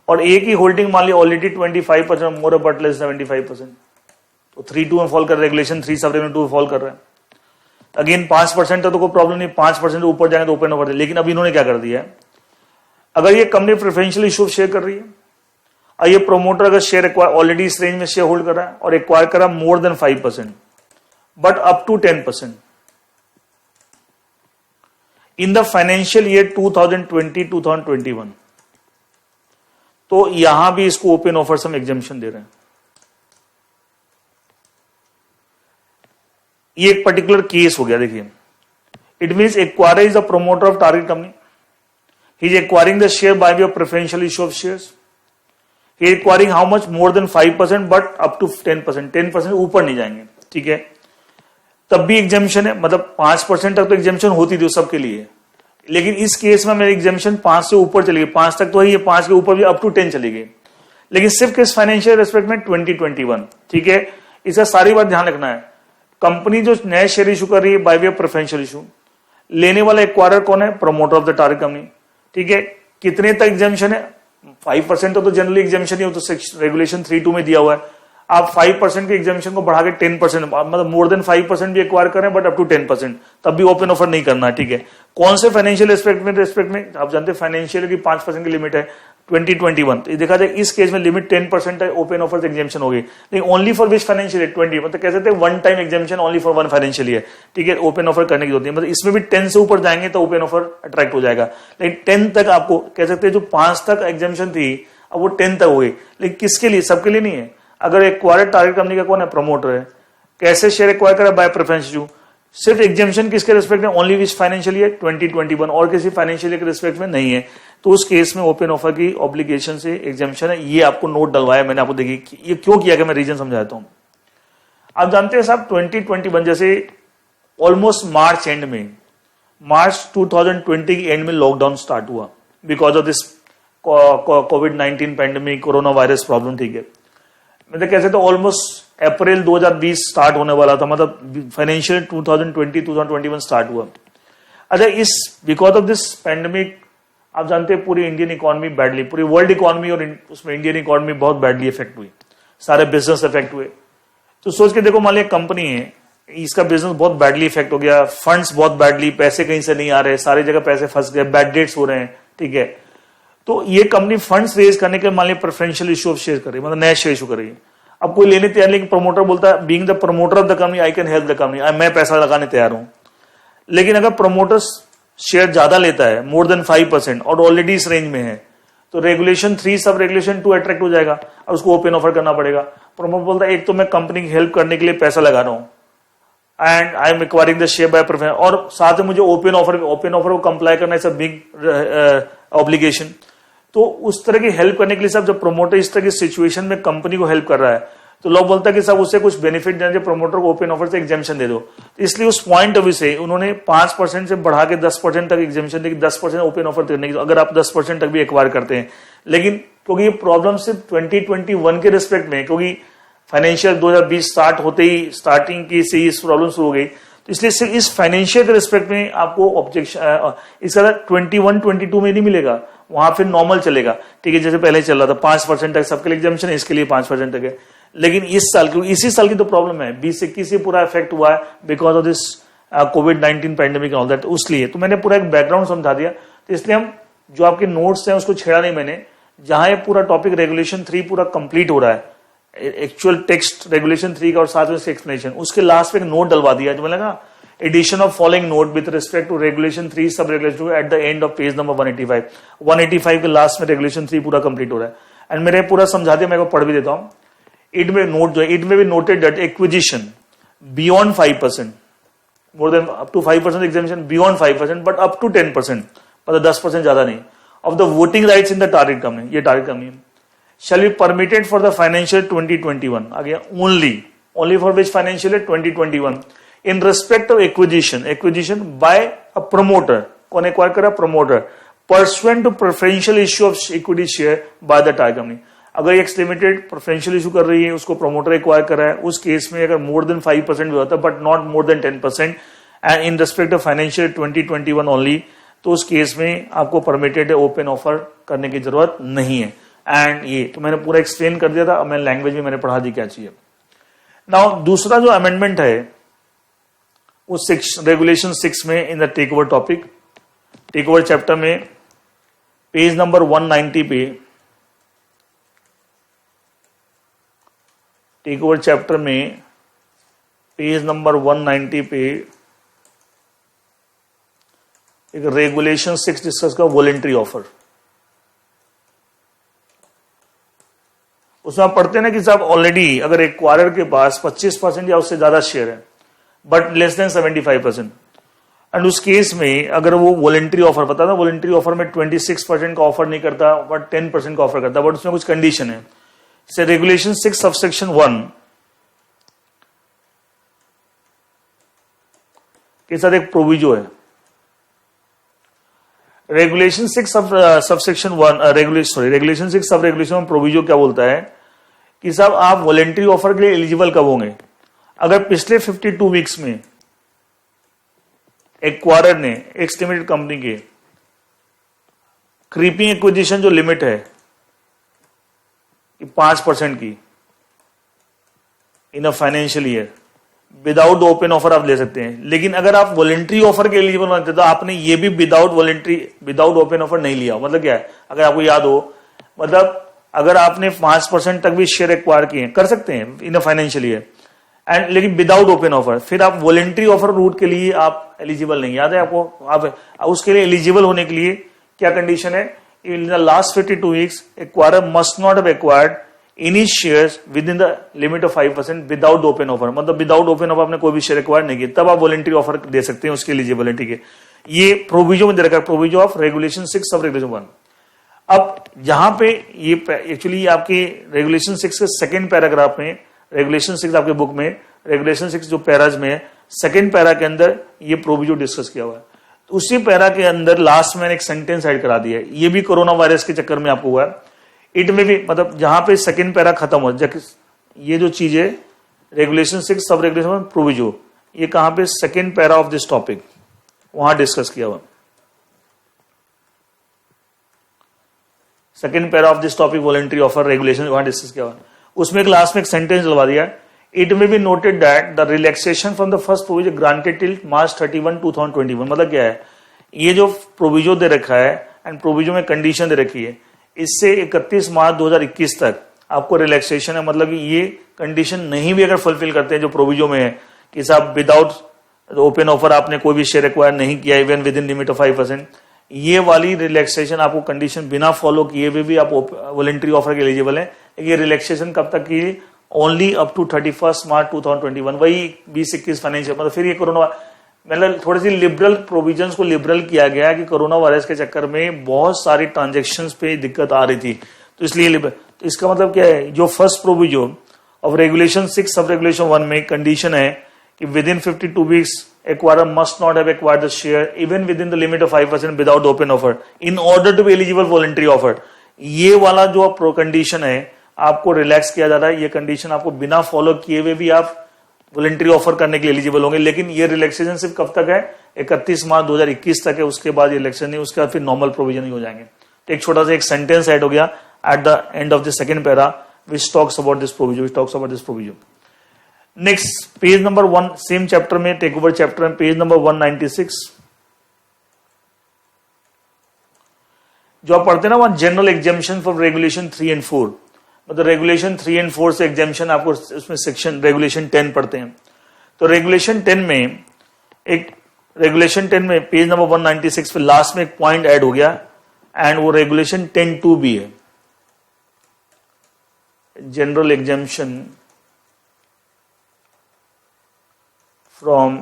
और ए की होल्डिंग मान ली ऑलरेडी 25% मोर बट लेस 75%, तो 3(2) में फॉल कर, रेगुलेशन 3 सब रेगुलेशन 2 में फॉल कर रहा है। अगेन 5% है तो कोई प्रॉब्लम नहीं, 5% ऊपर जाएंगे तो ओपन ऑफर। लेकिन अब इन्होंने क्या कर दिया है, अगर ये कंपनी प्रेफरेंशियल इशू शेयर कर रही है और ये प्रोमोटर अगर शेयर एक्वायर ऑलरेडी इस रेंज में शेयर होल्ड कर रहा है और एक्वायर कर रहा है more than 5% but up to 10% in the financial year 2020-2021, तो यहां भी इसको ओपन ऑफर से हम एग्जेम्पशन दे रहे हैं। ये एक पर्टिकुलर केस हो गया, देखिए it means acquirer is the promoter of target company, he is acquiring the share by way of preferential issue of shares, he is acquiring how much more than 5% but up to 10%, 10% ऊपर नहीं जाएंगे, ठीक है, तब भी exemption है, मतलब 5% तक तो एग्जेम्पशन होती थी सबके लिए, लेकिन इस केस में मेरी एग्जेम्पशन 5 से ऊपर चली गई, 5 तक तो है, ये 5 के ऊपर भी अप टू 10 चली गई, लेकिन सिर्फ किस फाइनेंशियल रेस्पेक्ट में 2021, ठीक है। इसका सारी बात ध्यान रखना है, कंपनी जो नए शेयर इशू कर रही है bye way of preferential issue, लेने वाला एक्वायरर कौन है? Promoter of the target company. ठीक है, कितने तक एग्जामिशन है? 5% तो जनरली एग्जामिशन ही हो, तो रेगुलेशन 3(2) में दिया हुआ है। आप 5% के एग्जामिशन को बढ़ा के 10%, मतलब मोर देन 5% भी एक्वायर करें बट अप टू 10%, तब भी ओपन ऑफर नहीं करना है। ठीक है, कौन से फाइनेंशियल रेस्पेक्ट में? आप जानते हैं फाइनेंशियल की 5% की लिमिट है 2021, तो देखा जाए इस केस में लिमिट 10% है, ओपन ऑफर से एग्जामिशन हो गई। लेकिन only for which financial year 20, मतलब कह सकते हैं one time exemption only for one financial year. ठीक है, ओपन ऑफर करने की जरूरत नहीं, मतलब इसमें भी 10 से ऊपर जाएंगे तो ओपन ऑफर अट्रैक्ट हो जाएगा। लेकिन 10 तक आपको कह सकते हैं, जो 5 तक एग्जामिशन थी अब वो 10 तक हो गई। लेकिन किसके लिए? सबके लिए नहीं है। अगर एक्वायर्ड टारगेट कंपनी का कौन है? प्रमोटर है। कैसे शेयर एक्वायर करा? Bye preference issue. सिर्फ एग्जामिशन किसके रिस्पेक्ट में? ओनली विच फाइनेंशियल ईयर 2021, और किसी फाइनेंशियल ईयर के रिस्पेक्ट में नहीं है। तो उस केस में ओपन ऑफर की ऑब्लिगेशन से एग्जामिशन है। ये आपको नोट डलवाया मैंने, आपको देखिए ये क्यों किया गया, मैं रीजन समझाता हूं। आप जानते हैं साहब 2021 जैसे ऑलमोस्ट मार्च एंड में, मार्च 2020 के एंड में लॉकडाउन स्टार्ट हुआ बिकॉज ऑफ दिस कोविड-19 पैंडेमिक, कोरोना वायरस प्रॉब्लम। ठीक है, मतलब कैसे तो ऑलमोस्ट अप्रैल 2020 स्टार्ट होने वाला था, मतलब फाइनेंशियल 2020-2021 स्टार्ट हुआ। अच्छा, इस बिकॉज ऑफ दिस पैंडेमिक आप जानते हैं पूरी इंडियन इकोनॉमी बैडली, पूरी वर्ल्ड इकोनॉमी और उसमें इंडियन इकोनॉमी बहुत बैडली इफेक्ट हुई, सारे बिजनेस इफेक्ट हुए। तो सोच के देखो, मान लिया कंपनी है, इसका बिजनेस बहुत बैडली इफेक्ट हो गया, फंड्स बहुत बैडली, पैसे कहीं से नहीं आ रहे, सारी जगह पैसे फंस गए, बैड डेट्स हो रहे हैं। ठीक है, तो ये कंपनी फंड्स रेज करने के मान लिया प्रेफरेंशियल इशू ऑफ शेयर कर रही है, मतलब नया शेयर इशू कर रही है। अब कोई लेने तैयार, लेकिन प्रमोटर बोलता है being the promoter of the company I can help the company, मैं पैसा लगाने तैयार हूं। लेकिन अगर प्रमोटर शेयर ज्यादा लेता है, मोर देन 5%, और ऑलरेडी इस रेंज में है, तो रेगुलेशन 3 सब रेगुलेशन 2 अट्रैक्ट हो जाएगा और उसको ओपन ऑफर करना पड़ेगा। प्रमोटर बोलता है एक तो मैं कंपनी की हेल्प करने के लिए पैसा लगा रहा हूं and I am acquiring the share bye preference, और साथ में मुझे ओपन ऑफर को कंप्लाई करना इज अ बिग ऑब्लिगेशन। तो उस तरह की हेल्प करने के लिए सब, जब प्रमोटर इस तरह की सिचुएशन में कंपनी को हेल्प कर रहा है, तो लोग बोलता है कि सब उससे कुछ बेनिफिट देना चाहिए, प्रमोटर को ओपन ऑफर से एग्जामिशन दे दो। इसलिए उस पॉइंट ऑफ व्यू से उन्होंने 5% से बढ़ा के 10% तक एग्जामिशन दी, 10% ओपन ऑफर देने की, अगर आप 10% तक भी एक्वायर करते हैं। लेकिन क्योंकि ये प्रॉब्लम सिर्फ 2021 के रिस्पेक्ट में, क्योंकि फाइनेंशियल 2020 स्टार्ट होते ही स्टार्टिंग की से इस प्रॉब्लम शुरू हो गई, तो इसलिए सिर्फ इस फाइनेंशियल के रिस्पेक्ट में आपको ऑब्जेक्शन इसका 21-22 में नहीं मिलेगा, वहां फिर नॉर्मल चलेगा। ठीक है, जैसे पहले चल रहा था 5% तक सबके लिए एग्जामिशन है, इसके लिए 5% तक है। लेकिन इस साल, क्योंकि इसी साल की तो प्रॉब्लम है, 2021 से पूरा इफेक्ट हुआ है बिकॉज ऑफ दिस कोविड-19 पैंडेमिक ऑल दैट, उसलिए तो मैंने पूरा एक बैकग्राउंड समझा दिया। तो इसलिए हम जो आपके नोट्स हैं उसको छेड़ा नहीं मैंने, जहां ये पूरा टॉपिक रेगुलेशन 3 पूरा कंप्लीट हो रहा है, एक्चुअल टेक्स्ट रेगुलेशन 3 का और साथ में उसके एक्सप्लेनेशन, उसके लास्ट में एक नोट डलवा दिया जो मैंने कहा addition of following note with respect to regulation 3 sub regulation at the end of page number 185 के लास्ट में रेगुलेशन 3 पूरा कंप्लीट हो रहा है। एंड मेरे पूरा समझा दिया, मैं को पढ़ भी देता हूं। इट में नोट जो है, it may be noted that acquisition beyond 5%, more than up to 5% examination beyond 5%, but up to 10%, मतलब 10% ज्यादा नहीं, of the voting rights in the target company, ये target company shall be permitted for the financial 2021, again only for which financial year 2021, in respect of acquisition by a promoter, कौन acquire करा? Promoter, pursuant to preferential issue of equity share by the target company। अगर x limited preferential issue कर रही है, उसको promoter acquire कर रहा है, उस केस में अगर मोर देन 5% भी होता है but not more than 10%, and in respect of financial 2021 only, तो उस केस में आपको परमिटेड है, ओपन ऑफर करने की जरूरत नहीं है। एंड ये तो मैंने पूरा एक्सप्लेन कर दिया था, अब मैं लैंग्वेज में मैंने पढ़ा दी क्या चाहिए। नाउ दूसरा जो अमेंडमेंट है वो रेगुलेशन 6 में in the take over topic, take over chapter में पेज नंबर 190 पे, टेक ओवर चैप्टर में पेज नंबर 190 पे एक रेगुलेशन 6 डिस्कस का वॉलंटरी ऑफर। उसमें आप पढ़ते हैं ना कि साहब ऑलरेडी अगर एक्वायरर के पास 25% या उससे ज्यादा शेयर है बट लेस देन 75%, एंड उस केस में अगर वो वॉलंटरी ऑफर, पता था वॉलंटरी ऑफर में 26% का ऑफर नहीं करता बट 10% का ऑफर करता, बट उसमें कुछ कंडीशन है। से रेगुलेशन 6 सबसेक्शन 1 के साथ एक प्रोविजो है। Regulation 6 subsection 1 regulation 6 sub regulation में प्रोविजो क्या बोलता है कि साहब आप वॉलंटरी ऑफर के लिए एलिजिबल कब होंगे? अगर पिछले 52 वीक्स में एक्वायरर ने एक्स लिमिटेड कंपनी के क्रीपिंग एक्विजिशन जो लिमिट है 5% की in a financial year, without open offer आप ले सकते हैं। लेकिन अगर आप वॉलंटरी ऑफर के एलिजिबल बनते तो आपने ये भी विदाउट ओपन ऑफर नहीं लिया। मतलब क्या है, अगर आपको याद हो, मतलब अगर आपने 5% तक भी शेयर एक्वायर किए कर सकते हैं इन अ फाइनेंशियल ईयर एंड, लेकिन विदाउट ओपन ऑफर, फिर आप वॉलंटरी ऑफर रूट के लिए आप एलिजिबल नहीं। याद है आपको, आप उसके लिए एलिजिबल होने के लिए क्या कंडीशन है, इन the last 52 weeks acquirer must not have acquired any shares with in the limit of 5% without open offer. मतलब विदाउट ओपन ऑफर आपने कोई भी शेयर एक्वायर नहीं किया, तब आप वॉलंटरी ऑफर दे सकते हैं उसके एलिजिबिलिटी के। ये प्रोविजन में दे रखा है, provision of regulation 6 of regulation 1। अब जहां पे ये एक्चुअली आपके रेगुलेशन 6 के सेकेंड पैराग्राफ में, रेगुलेशन 6 आपके बुक में रेगुलेशन 6 जो पैराज में है, सेकेंड पैरा के अंदर ये प्रोविजन डिस्कस किया हुआ है। तो उसी पैरा के अंदर लास्ट में एक सेंटेंस ऐड करा दिया है, ये भी कोरोना वायरस के चक्कर में आपको हुआ है। इट में भी, मतलब जहां पे सेकेंड पैरा खत्म हो, ये जो चीज है रेगुलेशन 6 सब रेगुलेशन प्रोविजो, ये कहां पे second para of this topic वहां डिस्कस किया हुआ। Second para of this topic voluntary offer regulation वहां डिस्कस किया हुआ। उसमें एक लास्ट में एक सेंटेंस लगा दिया, it may be noted that the relaxation from the first provision granted till March 31, 2021। मतलब क्या है, ये जो प्रोविजो दे रखा है एंड प्रोविजो में कंडीशन दे रखी है, इससे 31 मार्च 2021 तक आपको रिलैक्सेशन है। मतलब ये कंडीशन नहीं भी अगर फुलफिल करते हैं जो प्रोविजो में है कि साहब विदाउट ओपन ऑफर आपने कोई भी शेयर एक्वायर नहीं किया even with in limit of 5%, ये वाली रिलैक्सेशन आपको कंडीशन बिना फॉलो किए हुए भी आप वॉलंटरी ऑफर के एलिजिबल है। ये रिलैक्सेशन कब तक की, ओनली अप टू 31 मार्च 2021, वही 20-21 फाइनेंशियल। मतलब फिर ये कोरोना, मतलब थोड़ी सी लिबरल प्रोविजंस को लिबरल किया गया कि कोरोना वायरस के चक्कर में बहुत सारी ट्रांजैक्शंस पे दिक्कत आ रही थी, तो इसलिए लिबरल। तो इसका मतलब क्या है, जो first provision of regulation 6 sub regulation 1 में कंडीशन है कि within 52 weeks acquirer must not have acquired the share even within the limit of 5% without open offer in order to be eligible voluntary offer. ये वाला जो pro condition है आपको relax किया जा रहा है। ये कंडीशन आपको बिना फॉलो किए हुए भी आप वॉलंटरी ऑफर करने के लिए एलिजिबल होंगे। लेकिन ये रिलैक्सेशन सिर्फ कब तक है, 31 मार्च 2021 तक है। उसके बाद ये इलेक्शन नहीं, उसके बाद फिर नॉर्मल प्रोविजन ही हो जाएंगे। तो एक छोटा सा एक सेंटेंस ऐड हो गया eight the end of the second para which talks about this provision, next page number 1 same chapter में, टेक ओवर चैप्टर में, पेज नंबर 196 जो आप पढ़ते हैं ना, वहां general exemption for regulation 3 and 4, मतलब रेगुलेशन 3 and 4 से एग्जेम्पशन आपको उसमें सेक्शन रेगुलेशन 10 पढ़ते हैं। तो रेगुलेशन 10 में पेज नंबर 196 पे लास्ट में एक पॉइंट ऐड हो गया एंड वो रेगुलेशन 10(2) भी है, general exemption from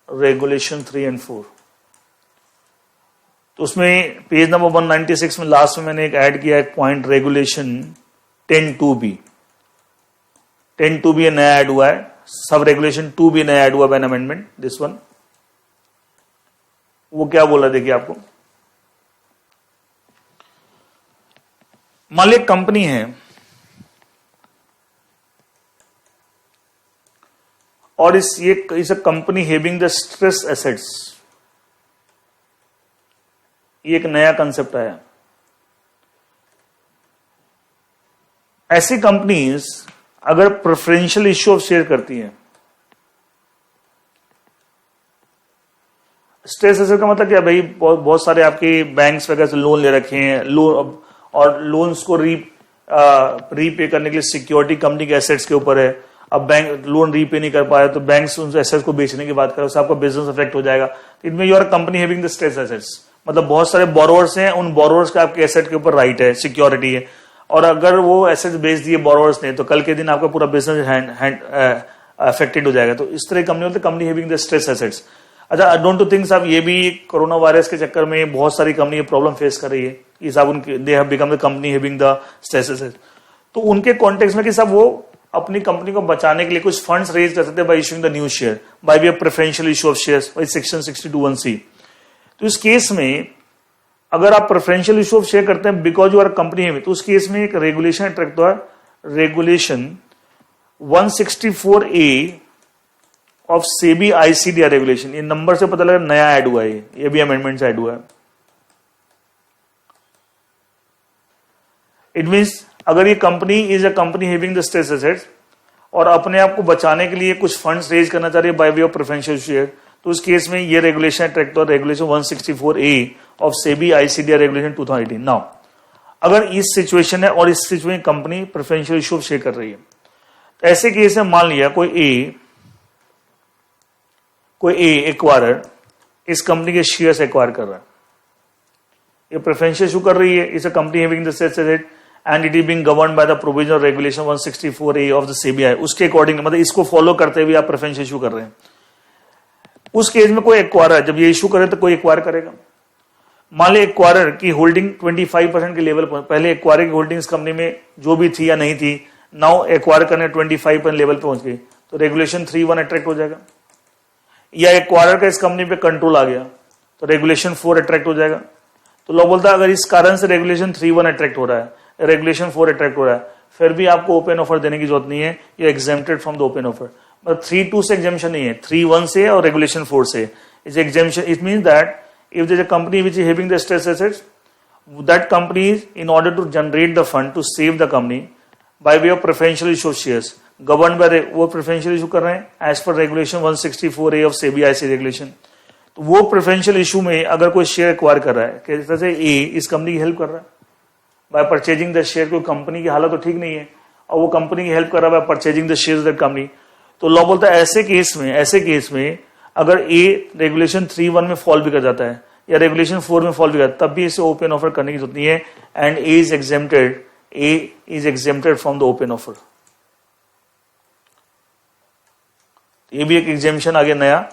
regulation 3 and 4। तो उसमें पेज नंबर 196 में लास्ट में मैंने एक ऐड किया एक पॉइंट, रेगुलेशन 10(2)(b). 10(2)(b) नया ऐड हुआ है, सब रेगुलेशन 2 भी नया ऐड हुआ है अमेंडमेंट, दिस वन। वो क्या बोला देखिए आपको, मान लीजिए कंपनी है और इस company having the stress assets, ये एक नया कंसेप्ट आया। ऐसी कंपनीज अगर प्रेफरेंशियल इश्यू ऑफ शेयर करती हैं, स्ट्रेस एसेट का मतलब क्या भाई, बहुत सारे आपके बैंक्स वगैरह से लोन ले रखे हैं, लोन और लोन्स को रीपे करने के लिए सिक्योरिटी कंपनी के एसेट्स के ऊपर है। अब बैंक लोन रीपे नहीं कर पाया तो बैंक उन एसेट्स को बेचने की बात करे, उससे आपका बिजनेस अफेक्ट हो जाएगा। इनमें your company having the stress assets, मतलब बहुत सारे बोरोवर्स हैं, उन बोरोवर्स का आपके एसेट के ऊपर राइट है, सिक्योरिटी है, और अगर वो एसेट्स बेच दिए बोरोवर्स ने तो कल के दिन आपका पूरा बिजनेस अफेक्टेड हो जाएगा। तो इस तरह कंपनी होती है company having the stress assets. अच्छा, आई डोंट टू थिंक साहब ये भी कोरोना वायरस के चक्कर में बहुत सारी कंपनी ये प्रॉब्लम फेस कर रही है कि साहब उनके they have become the company having the stress assets. तो उनके कॉन्टेक्स्ट में कि साहब वो अपनी कंपनी को बचाने के लिए कुछ फंड्स रेज कर सकते हैं bye issuing the new share, by way of preferential issue of shares by section 62(1)(c). तो इस केस में अगर आप प्रेफरेंशियल इशू ऑफ शेयर करते हैं बिकॉज यू आर कंपनी है, तो उस केस में एक रेगुलेशन अट्रैक्ट हुआ, regulation 164A of SEBI ICDR regulation, ये नंबर से पता लगा नया ऐड हुआ है, ये भी अमेंडमेंट से ऐड हुआ है। इट मीन्स अगर ये company is a company having the stress assets और अपने आप को बचाने के लिए कुछ फंड्स रेज करना चाह रही है bye way of preferential share, तो उस केस में ये रेगुलेशन अट्रैक्ट हो, regulation 164A of SEBI ICDR regulation 2018। Now अगर इस सिचुएशन है और इस situation company preferential issue share कर रही है, तो ऐसे केस में मान लिया कोई ए एक्वायरर इस कंपनी के शेयर्स एक्वायर कर रहा है, ये प्रेफरेंशियल इशू कर रही है, इस company having the stress asset and it is being governed by the provision of regulation 164A of the CBI, उसके अकॉर्डिंग मतलब इसको फॉलो करते हुए आप प्रेफरेंशियल इशू कर रहे हैं। उस केस में कोई एक्वायरर जब ये इशू करे तो कोई एक्वायर करेगा। मान ली एक्वायरर की होल्डिंग 25% के लेवल पर, पहले एक्वायरर की होल्डिंग इस कंपनी में जो भी थी या नहीं थी, नाउ एक्वायर करने 25% लेवल पे पहुंच गई, तो रेगुलेशन 3(1) अट्रैक्ट हो जाएगा। या एक्वायरर का इस कंपनी पे कंट्रोल आ गया तो रेगुलेशन 4 अट्रैक्ट हो जाएगा। तो लॉ बोलता है अगर इस कारण से रेगुलेशन 3(1) अट्रैक्ट हो रहा है, रेगुलेशन 4 अट्रैक्ट हो रहा है, फिर भी आपको ओपन ऑफर देने की जरूरत नहीं है, ये exempted from the open offer. मतलब 3(2) से एग्जेम्पशन नहीं है, 3(1) से और रेगुलेशन 4 से is exemption. It means that if there is a company which is having the stress assets, that company is in order to generate the fund to save the company by way of preferential issue of shares governed by वो preferential issue कर रहे हैं as per regulation 164A of SEBI IC regulation। तो वो preferential issue में अगर कोई share acquire कर रहा है, किस तरह से ए इस कंपनी की हेल्प कर रहा है बाय परचेजिंग द शेयर, कोई कंपनी की हालत तो ठीक नहीं है और वो कंपनी की हेल्प कर रहा है bye purchasing the share that company, तो लॉ बोलता है ऐसे केस में अगर ए रेगुलेशन 3(1) में फॉल भी कर जाता है या रेगुलेशन 4 में फॉल भी करता है, तब भी इसे ओपन ऑफर करने की जरूरत नहीं है and A is exempted from the open offer. ये भी एक एग्जेम्पशन आ गया नया,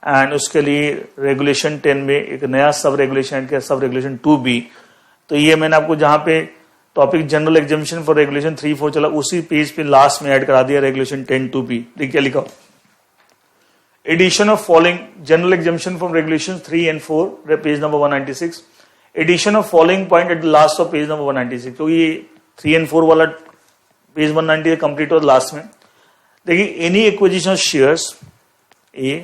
एंड उसके लिए रेगुलेशन 10 में एक नया सब रेगुलेशन क्या, सब रेगुलेशन 2B। तो ये मैंने आपको जहां पे topic general exemption for regulation 3-4 चला, उसी पेज पे लास्ट में ऐड करा दिया रेगुलेशन 10(2B)। देखिए लिखा Addition of following general exemption from regulations 3 and 4, page number 196. Addition of following point at the last of page number 196. तो ये 3 and 4 वाला पेज 190 कंप्लीट हो लास्ट में। देखिए एनी एक्विजिशन ऑफ शेयर्स ए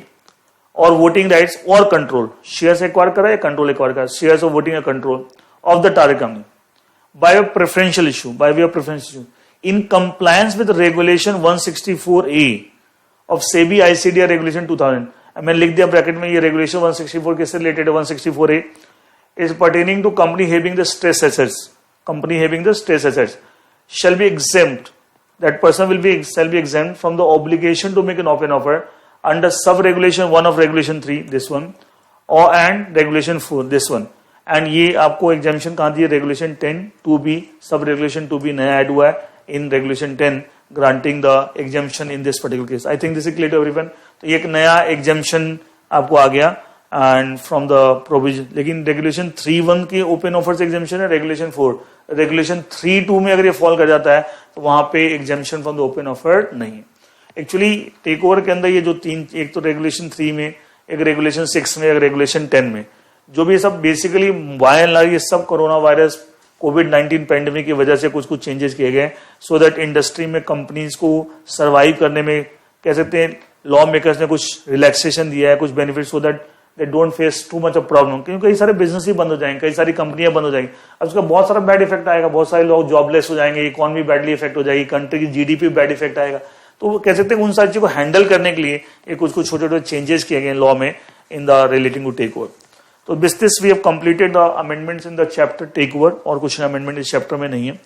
और वोटिंग राइट्स और कंट्रोल, शेयर्स एक्वायर करा या कंट्रोल एक्वायर करा, शेयर्स ऑफ वोटिंग या control of the target company by preferential issue, bye way of preferential issue in compliance with regulation 164A of SEBI ICDR regulation 2000। मैंने लिख दिया bracket में, ये रेगुलेशन 164 किससे रिलेटेड है, 164A is pertaining to company having the stress assets, company having the stress assets shall be exempt, that person shall be exempt from the obligation to make an open offer under sub regulation 1 of regulation 3, this one, or and regulation 4, this one। And ये आपको एग्जामिशन कहां दी है, regulation 10(2B), sub regulation 2B नया add हुआ है in regulation 10 granting the exemption in this particular case। I think this is clear to everyone। तो ये एक नया exemption आपको आ गया एंड फ्रॉम द प्रोविजन, लेकिन रेगुलेशन 3(1) के ओपन ऑफर से एग्जेम्पशन है, रेगुलेशन 4, रेगुलेशन 3(2) में अगर ये फॉल कर जाता है तो वहां पे exemption from the open offer नहीं है। एक्चुअली टेक ओवर के अंदर ये जो तीन, एक तो रेगुलेशन 3 में, एक रेगुलेशन 6 में, एक रेगुलेशन 10 में, जो भी सब बेसिकली बाय एंड लार्ज ये सब कोरोना वायरस कोविड-19 पैंडेमिक की वजह से कुछ चेंजेस किए गए, सो दैट इंडस्ट्री में कंपनीज को सर्वाइव करने में कह सकते हैं लॉ मेकर्स ने कुछ रिलैक्सेशन दिया है, कुछ benefit, so that they don't face too much of problem, क्योंकि कई सारे बिजनेस ही बंद हो जाएंगे, कई सारी कंपनियां बंद हो जाएंगी, अब उसका बहुत सारा बैड इफेक्ट आएगा, बहुत सारे लोग जॉबलेस हो जाएंगे, इकोनॉमी बैडली इफेक्ट हो जाएगी, कंट्री की जीडीपी बैड इफेक्ट आएगा। तो कह सकते हैं उन सारी चीजों को हैंडल करने के लिए ये कुछ छोटे छोटे चेंजेस किए गए लॉ में in the relating to take over. तो with this we have completed the amendments in the chapter take over, और कुछ अमेंडमेंट इस चैप्टर में नहीं है।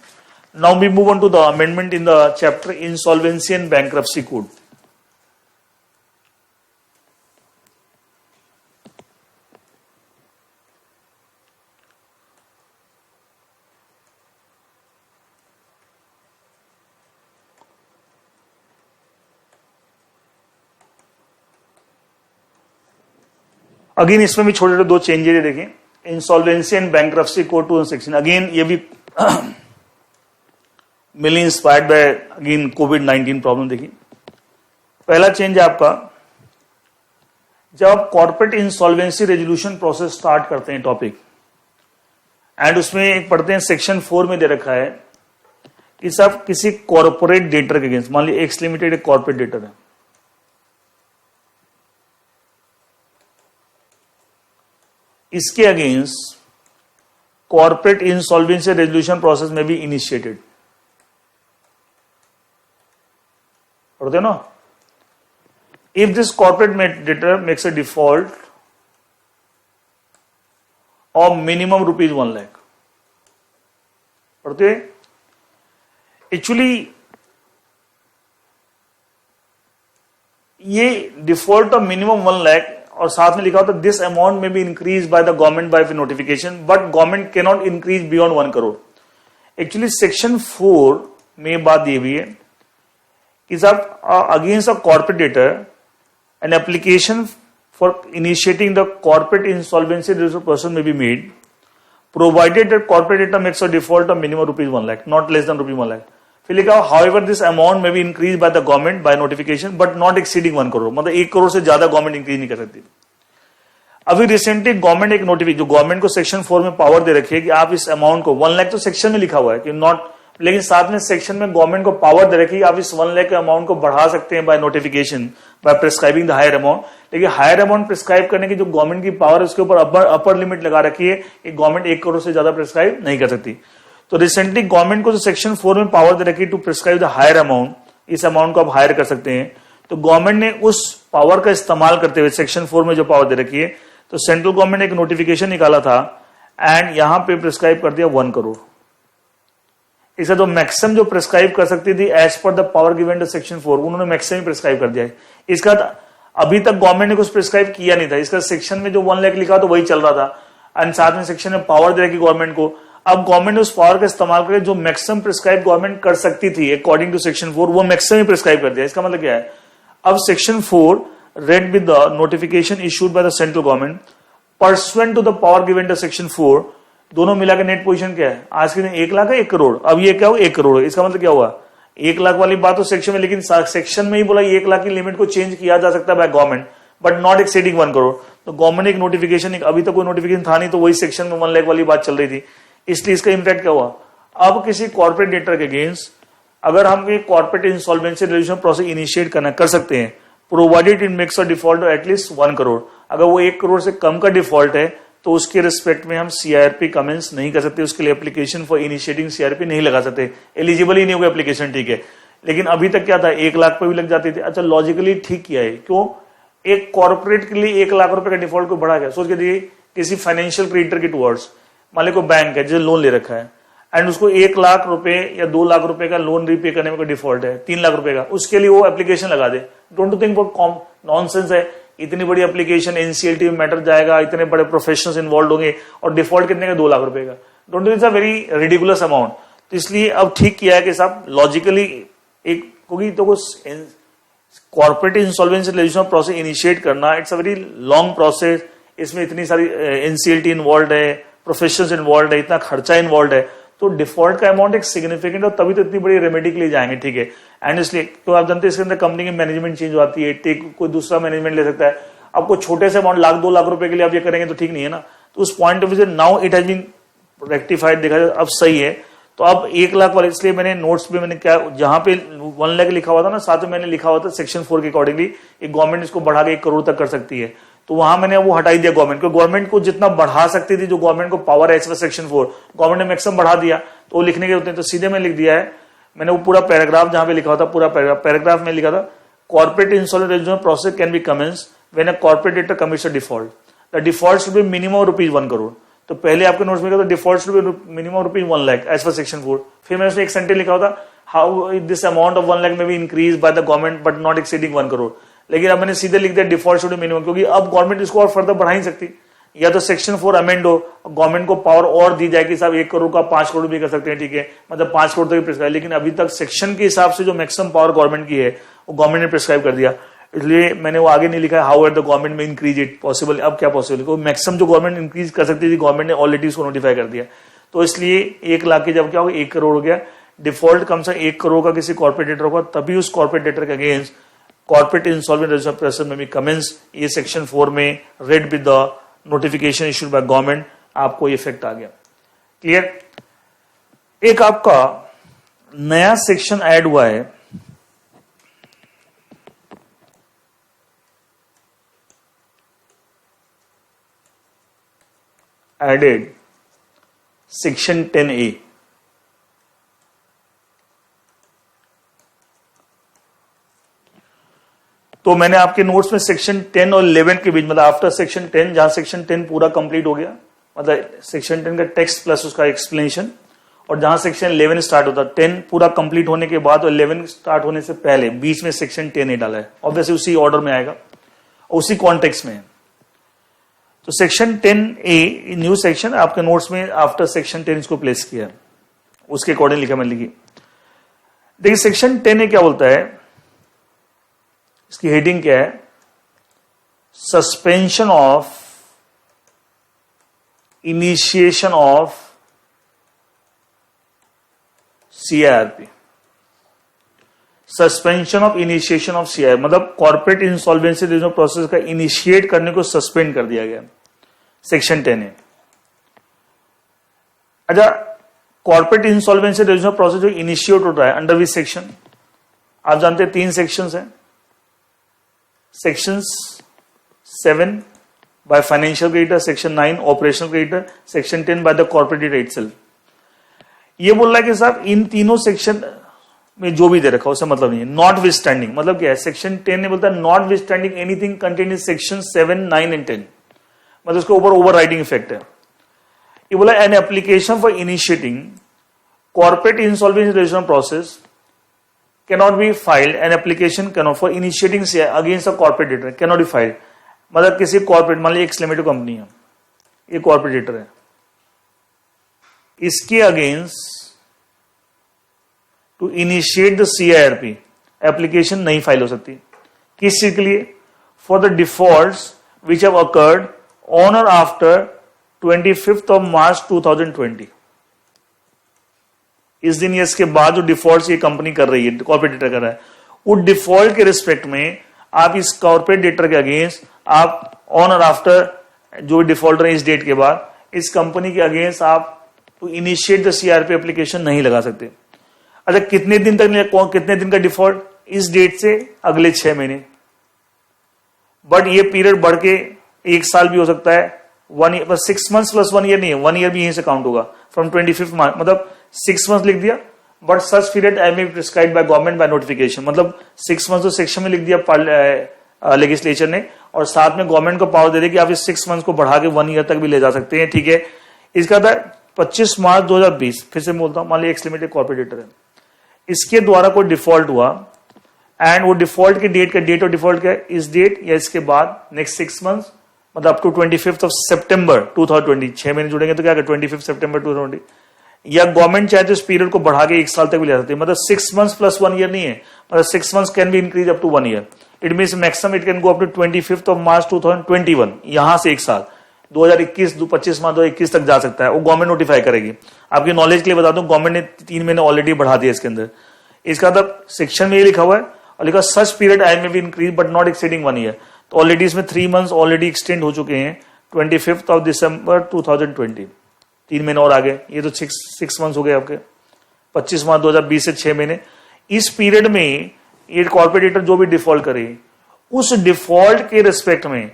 Now we move on to the amendment in the chapter insolvency and bankruptcy code. Again इसमें भी छोटे छोटे दो चेंजेस देखें, insolvency and bankruptcy code 2016। Again ये भी मेनली इंस्पायर्ड बाय अगेन कोविड-19 प्रॉब्लम। देखिए पहला चेंज है आपका, जब आप corporate insolvency resolution process start करते हैं टॉपिक, एंड उसमें एक पढ़ते हैं सेक्शन 4 में दे रखा है कि साहब किसी कॉर्पोरेट डेटर के अगेंस्ट, मान लीजिए एक्स लिमिटेड एक कॉर्पोरेट डेटर है, इसके against corporate insolvency resolution process में भी इनिशिएटेड, पढ़ते ना, if this corporate debtor makes a default of minimum ₹1,00,000, पढ़ते एक्चुअली ये डिफॉल्ट ऑफ मिनिमम 1,00,000 और साथ में लिखा होता this amount may be increase by the government by notification but government can not increase beyond 1 crore. Actually section 4 में बात ये भी है कि साहब against a corporate debtor an application for initiating the corporate insolvency process may be made provided that corporate debtor makes a default of minimum ₹1,00,000 not less than ₹1,00,000। फिर लिखा however this amount may be increase by the government by notification but not exceeding 1 crore, मतलब 1 करोड़ से ज्यादा government increase नहीं कर सकती। अभी recently government एक नोटिफिकेशन, जो गवर्नमेंट को सेक्शन 4 में पावर दे रखी है कि आप इस अमाउंट को 1,00,000 तो सेक्शन में लिखा हुआ है कि नॉट, लेकिन साथ में सेक्शन में गवर्नमेंट को पावर दे रखी है आप इस 1,00,000 के अमाउंट को बढ़ा सकते हैं by notification by prescribing the higher amount. लेकिन हायर अमाउंट प्रिस्क्राइब करने की जो गवर्नमेंट की पावर है उसके ऊपर अपर लिमिट लगा रखी है कि गवर्नमेंट 1 करोड़ से ज्यादा प्रिस्क्राइब नहीं कर सकती। तो रिसेंटली गवर्नमेंट को जो सेक्शन 4 में पावर दे रखी to prescribe the higher amount, इस अमाउंट को आप हायर कर सकते हैं, तो गवर्नमेंट ने उस पावर का इस्तेमाल करते हुए सेक्शन 4 में जो पावर दे रखी है, तो सेंट्रल गवर्नमेंट ने एक नोटिफिकेशन निकाला था एंड यहां पे प्रिस्क्राइब कर दिया 1 करोड़। इसका जो मैक्सिमम जो प्रिस्क्राइब कर सकती थी as per the power given to section 4, उन्होंने मैक्सिमम प्रिस्क्राइब कर दिया है। इसका अभी तक गवर्नमेंट ने कुछ प्रिस्क्राइब किया नहीं था, इसका सेक्शन में जो 1,00,000 लिखा तो वही चल रहा था एंड साथ में सेक्शन में पावर दे रखी गवर्नमेंट को। अब गवर्नमेंट ने उस पावर का इस्तेमाल करके जो मैक्सिमम प्रिस्क्राइब गवर्नमेंट कर सकती थी अकॉर्डिंग टू सेक्शन 4, वो मैक्सिमम प्रिस्क्राइब कर दिया। इसका मतलब क्या है, अब section 4 read with the notification issued by the central government pursuant to the power given to section 4, दोनों मिला के नेट पोजीशन क्या है आज के दिन 1,00,000 है 1 करोड़। अब ये क्या हो 1 करोड़, इसका मतलब क्या हुआ 1,00,000 वाली बात तो सेक्शन में, लेकिन सेक्शन में ही बोला 1,00,000 की लिमिट को चेंज किया जा सकता है by government but not exceeding 1 crore. तो गवर्नमेंट एक नोटिफिकेशन, अभी तक कोई नोटिफिकेशन था नहीं, तो वही सेक्शन में 1,00,000 वाली बात चल रही थी, इसलिए इसका इंपैक्ट क्या हुआ। अब किसी कॉर्पोरेट डेटर के अगेंस्ट अगर हम corporate insolvency resolution process initiate करना कर सकते हैं, provided it makes a default of at least 1 crore. अगर वो 1 करोड़ से कम का डिफॉल्ट है तो उसके रिस्पेक्ट में हम सीआरपी कमेंस नहीं कर सकते, उसके लिए एप्लीकेशन फॉर इनिशिएटिंग सीआरपी नहीं लगा सकते, एलिजिबल ही नहीं होगा एप्लीकेशन, ठीक है। लेकिन अभी तक क्या था 1,00,000 पे भी लग जाती थी। अच्छा लॉजिकली ठीक किया है, क्यों, एक कॉर्पोरेट के लिए 1,00,000 रुपए का डिफॉल्ट को बढ़ा गया। सोच के देखिए किसी फाइनेंशियल क्रेडिटर के टुवर्ड्स, मान लो कोई बैंक है जिसे लोन ले रखा है एंड उसको 1,00,000 रुपए या 2,00,000 रुपए का लोन रीपे करने में कोई डिफॉल्ट है 3,00,000 रुपए का, उसके लिए वो एप्लीकेशन लगा दे। डोंट यू थिंक बहुत नॉनसेंस है, इतनी बड़ी एप्लीकेशन एनसीएलटी में मैटर जाएगा, इतने बड़े प्रोफेशनल्स इन्वॉल्व होंगे और डिफॉल्ट कितने का 2,00,000 रुपए का। Don't you think very ridiculous amount. तो इसलिए अब ठीक किया है कि साहब लॉजिकली एक, क्योंकि तो corporate insolvency resolution process initiate करना it's a very long process, इसमें इतनी सारी एनसीएलटी इन्वॉल्व है, प्रोफेशनल्स इन्वॉल्व है, इतना खर्चा इन्वॉल्व है, तो डिफॉल्ट का अमाउंट एक सिग्निफिकेंट और तभी तो इतनी बड़ी रेमेडी के लिए जाएंगे, ठीक है। एंड इसलिए तो आप जानते हैं इसके अंदर कंपनी की मैनेजमेंट चेंज होती है, कोई दूसरा मैनेजमेंट ले सकता है। अब कोई छोटे से अमाउंट 1,00,000 2,00,000 रुपए के लिए आप ये करेंगे तो ठीक नहीं है ना। तो उस पॉइंट ऑफ व्यू से now it has been rectified, देखा जाए अब सही है। तो अब 1,00,000 वाले, इसलिए मैंने नोट्स पे मैंने क्या, जहां पे 1,00,000 लिखा हुआ था ना, साथ में मैंने लिखा हुआ था सेक्शन 4 के अकॉर्डिंगली एक गवर्नमेंट इसको बढ़ा के 1 करोड़ तक कर सकती है, तो वहां मैंने वो हटाई दिया गवर्नमेंट को। गवर्नमेंट को जितना बढ़ा सकती थी, जो गवर्नमेंट को पावर है सेक्शन 4, गवर्नमेंट ने मैक्सिमम बढ़ा दिया, तो वो लिखने के होते हैं, तो सीधे में लिख दिया है मैंने वो पूरा पैराग्राफ जहां पे लिखा हुआ था, पूरा पैराग्राफ में लिखा था corporate insolvency resolution process can be commence when a corporate debtor commits a default, the default should be minimum ₹1 crore. तो पहले आपके नोट्स में लिखा था default should be minimum ₹1,00,000 as per section 4। फिर मैंने उसमें एक सेंटेंस लिखा होता हाउ दिस अमाउंट ऑफ 1,00,000 में be increase by the government but not exceeding 1 crore. लेकिन अब मैंने सीधे लिख दिया डिफॉल्ट शुड बी मिनिमम, क्योंकि अब गवर्नमेंट इसको और फर्दर बढ़ा नहीं सकती, या तो सेक्शन 4 अमेंड हो, गवर्नमेंट को पावर और दी जाए कि साहब 1 करोड़ का 5 करोड़ भी कर सकते हैं, ठीक है, मतलब 5 करोड़ तक प्रिस्क्राइब। लेकिन अभी तक सेक्शन के हिसाब से जो मैक्सिमम पावर गवर्नमेंट की है वो गवर्नमेंट ने प्रिस्क्राइब कर दिया, इसलिए मैंने वो आगे नहीं लिखा है हाउ एट द गवर्नमेंट में इंक्रीज इट पॉसिबल। अब क्या पॉसिबल, मैक्सिमम जो गवर्नमेंट इंक्रीज कर सकती थी गवर्नमेंट ने ऑलरेडी उसको नोटिफाई कर दिया। तो इसलिए 1,00,000 की जब क्या होगा 1 करोड़ हो गया, डिफॉल्ट कम से 1 करोड़ का किसी कॉर्पोरेट डेटर होगा, तभी उस कॉर्पोरेट डेटर के against corporate insolvency resolution process में भी कमेंस, ये सेक्शन 4 में red with the notification issued by government, आपको इफेक्ट आ गया। क्लियर। एक आपका नया सेक्शन ऐड हुआ है, एडेड सेक्शन 10A। तो मैंने आपके नोट्स में सेक्शन 10 और 11 के बीच, मतलब आफ्टर सेक्शन 10, जहां सेक्शन 10 पूरा कंप्लीट हो गया, मतलब सेक्शन 10 का टेक्स्ट प्लस उसका एक्सप्लेनेशन, और जहां सेक्शन 11 स्टार्ट होता, 10 पूरा कंप्लीट होने के बाद और 11 स्टार्ट होने से पहले बीच में सेक्शन 10 डाला है। ऑब्वियसली उसी ऑर्डर में आएगा, उसी कॉन्टेक्स्ट में। तो सेक्शन 10A न्यू सेक्शन आपके नोट्स में आफ्टर सेक्शन 10 इसको प्लेस किया, उसके अकॉर्डिंग लिखा मैंने लिखी। देखिए सेक्शन 10A क्या बोलता है, इसकी हेडिंग क्या है, suspension of initiation of CIRP। Suspension of initiation of CIRP मतलब कॉर्पोरेट इंसॉल्वेंसी रिजर्व प्रोसेस का इनिशिएट करने को सस्पेंड कर दिया गया, सेक्शन 10A। अच्छा, कॉर्पोरेट इंसॉल्वेंसी रिजर्व प्रोसेस जो इनिशिएट हो रहा है अंडर विच सेक्शन, आप जानते हैं 3 सेक्शंस हैं। Sections 7 by financial creditor, section 9 operational creditor, section 10 by the corporate itself. ये बोल रहा है कि साहब इन तीनों सेक्शन में जो भी दे रखा उससे मतलब नहीं है। नॉट विथ स्टैंडिंग मतलब क्या है, सेक्शन 10 ने बोलता है not with standing anything contain in section 7, 9 and 10, मतलब उसके ऊपर ओवर राइडिंग इफेक्ट है। ये बोला N application for initiating corporate insolvency resolution process cannot be filed, an application cannot for initiating against a corporate debtor cannot be filed। मतलब किसी corporate, मान लीजिए एक्स लिमिटेड कंपनी है, ये कॉर्पोरेट डेटर है, इसके against to initiate the CIRP application नहीं file हो सकती। किस चीज के लिए, for the defaults which have occurred on और आफ्टर 25 मार्च 2020। इस दिन या इसके बाद जो डिफॉल्ट ये कंपनी कर रही है, कॉर्पोरेट डेटर कर रहा है, उस डिफॉल्ट के रिस्पेक्ट में आप इस कॉर्पोरेट डेटर के अगेंस्ट आप ऑन और आफ्टर जो डिफॉल्ट रहे इस डेट के बाद इस कंपनी के अगेंस्ट आप to initiate the CIRP application नहीं लगा सकते। अच्छा, कितने दिन तक, कितने दिन का डिफॉल्ट, इस डेट से अगले 6 महीने, बट ये पीरियड बढ़ के 1 साल भी हो सकता है, 1 ईयर, 6 मंथ्स प्लस 1 ईयर नहीं है, 1 ईयर भी यहीं से काउंट होगा फ्रॉम 25 मार्च, मतलब 6 मंथ्स लिख दिया, but such period I may prescribe by government by notification, मतलब 6 मंथ्स तो सेक्शन में लिख दिया लेजिस्लेचर ने, और साथ में गवर्नमेंट को पावर दे दे कि आप इस 6 मंथ्स को बढ़ा के 1 ईयर तक भी ले जा सकते हैं। ठीक है, इसका था 25 मार्च 2020, फिर से बोलता हूं, मान लीजिए एक्स लिमिटेड कॉर्पोरेट डेटर है, इसके द्वारा कोई डिफॉल्ट हुआ एंड वो डिफॉल्ट की डेट का डेट और डिफॉल्ट क्या है, इस डेट या इसके बाद नेक्स्ट 6 मंथ्स, मतलब अप टू 25 सितंबर 2020, 6 महीने जुड़ेंगे तो क्या 25 सितंबर 2020, या गवर्नमेंट चाहे तो इस पीरियड को बढ़ा के 1 साल तक भी ले सकती है, मतलब 6 मंथ्स प्लस 1 ईयर नहीं है, मतलब 6 months can be increase up to 1 year. It means maximum it can go up to 25 March 2021, यहां से 1 साल 2021 25 मार्च 2021 तक जा सकता है, वो गवर्नमेंट नोटिफाई करेगी। आपकी नॉलेज के लिए बता दूं, गवर्नमेंट ने 3 महीने ऑलरेडी बढ़ा दिया इसके अंदर। इसका मतलब सेक्शन में ये लिखा हुआ है और लिखा such period I may be increase but not exceeding 1 year, तो ऑलरेडी इसमें 3 मंथ्स ऑलरेडी एक्सटेंड हो चुके हैं 25 दिसंबर 2020, 3 महीने और आगे, ये तो 6 मंथ्स हो गए आपके, 25 मार्च 2020 से 6 महीने। इस पीरियड में ये कॉर्पोरेटर जो भी डिफॉल्ट करे, उस डिफॉल्ट के रिस्पेक्ट में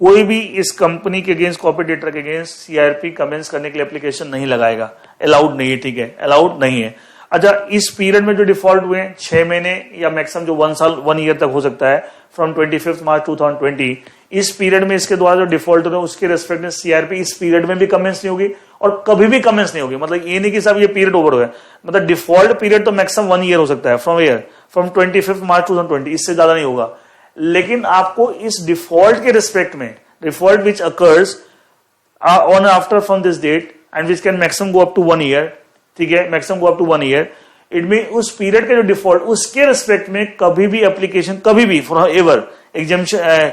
कोई भी इस कंपनी के अगेंस्ट, कॉर्पोरेटर के अगेंस्ट CIRP कमेंस करने के लिए एप्लीकेशन नहीं लगाएगा, अलाउड नहीं है। ठीक है, अलाउड नहीं है। अच्छा, इस पीरियड में जो डिफॉल्ट हुए 6 महीने या मैक्सिमम जो 1 साल 1 ईयर तक हो सकता है फ्रॉम 25 मार्च 2020, इस पीरियड में इसके द्वारा जो डिफॉल्ट होगा उसके रेस्पेक्ट में CIRP इस पीरियड में भी कमेंस नहीं होगी और कभी भी कमेंस नहीं होगी। मतलब ये नहीं कि साहब ये पीरियड ओवर हो गया, मतलब डिफॉल्ट पीरियड तो मैक्सिमम 1 ईयर हो सकता है फ्रॉम 25 मार्च 2020, इससे ज्यादा नहीं होगा। लेकिन आपको इस डिफॉल्ट के रिस्पेक्ट में, default which occurs on after from this date and which can maximum go up to 1 year, ठीक है, maximum go up to 1 year, it mean उस पीरियड का जो डिफॉल्ट, उसके रिस्पेक्ट में कभी भी एप्लीकेशन, कभी भी फॉर एवर एग्जाम्शन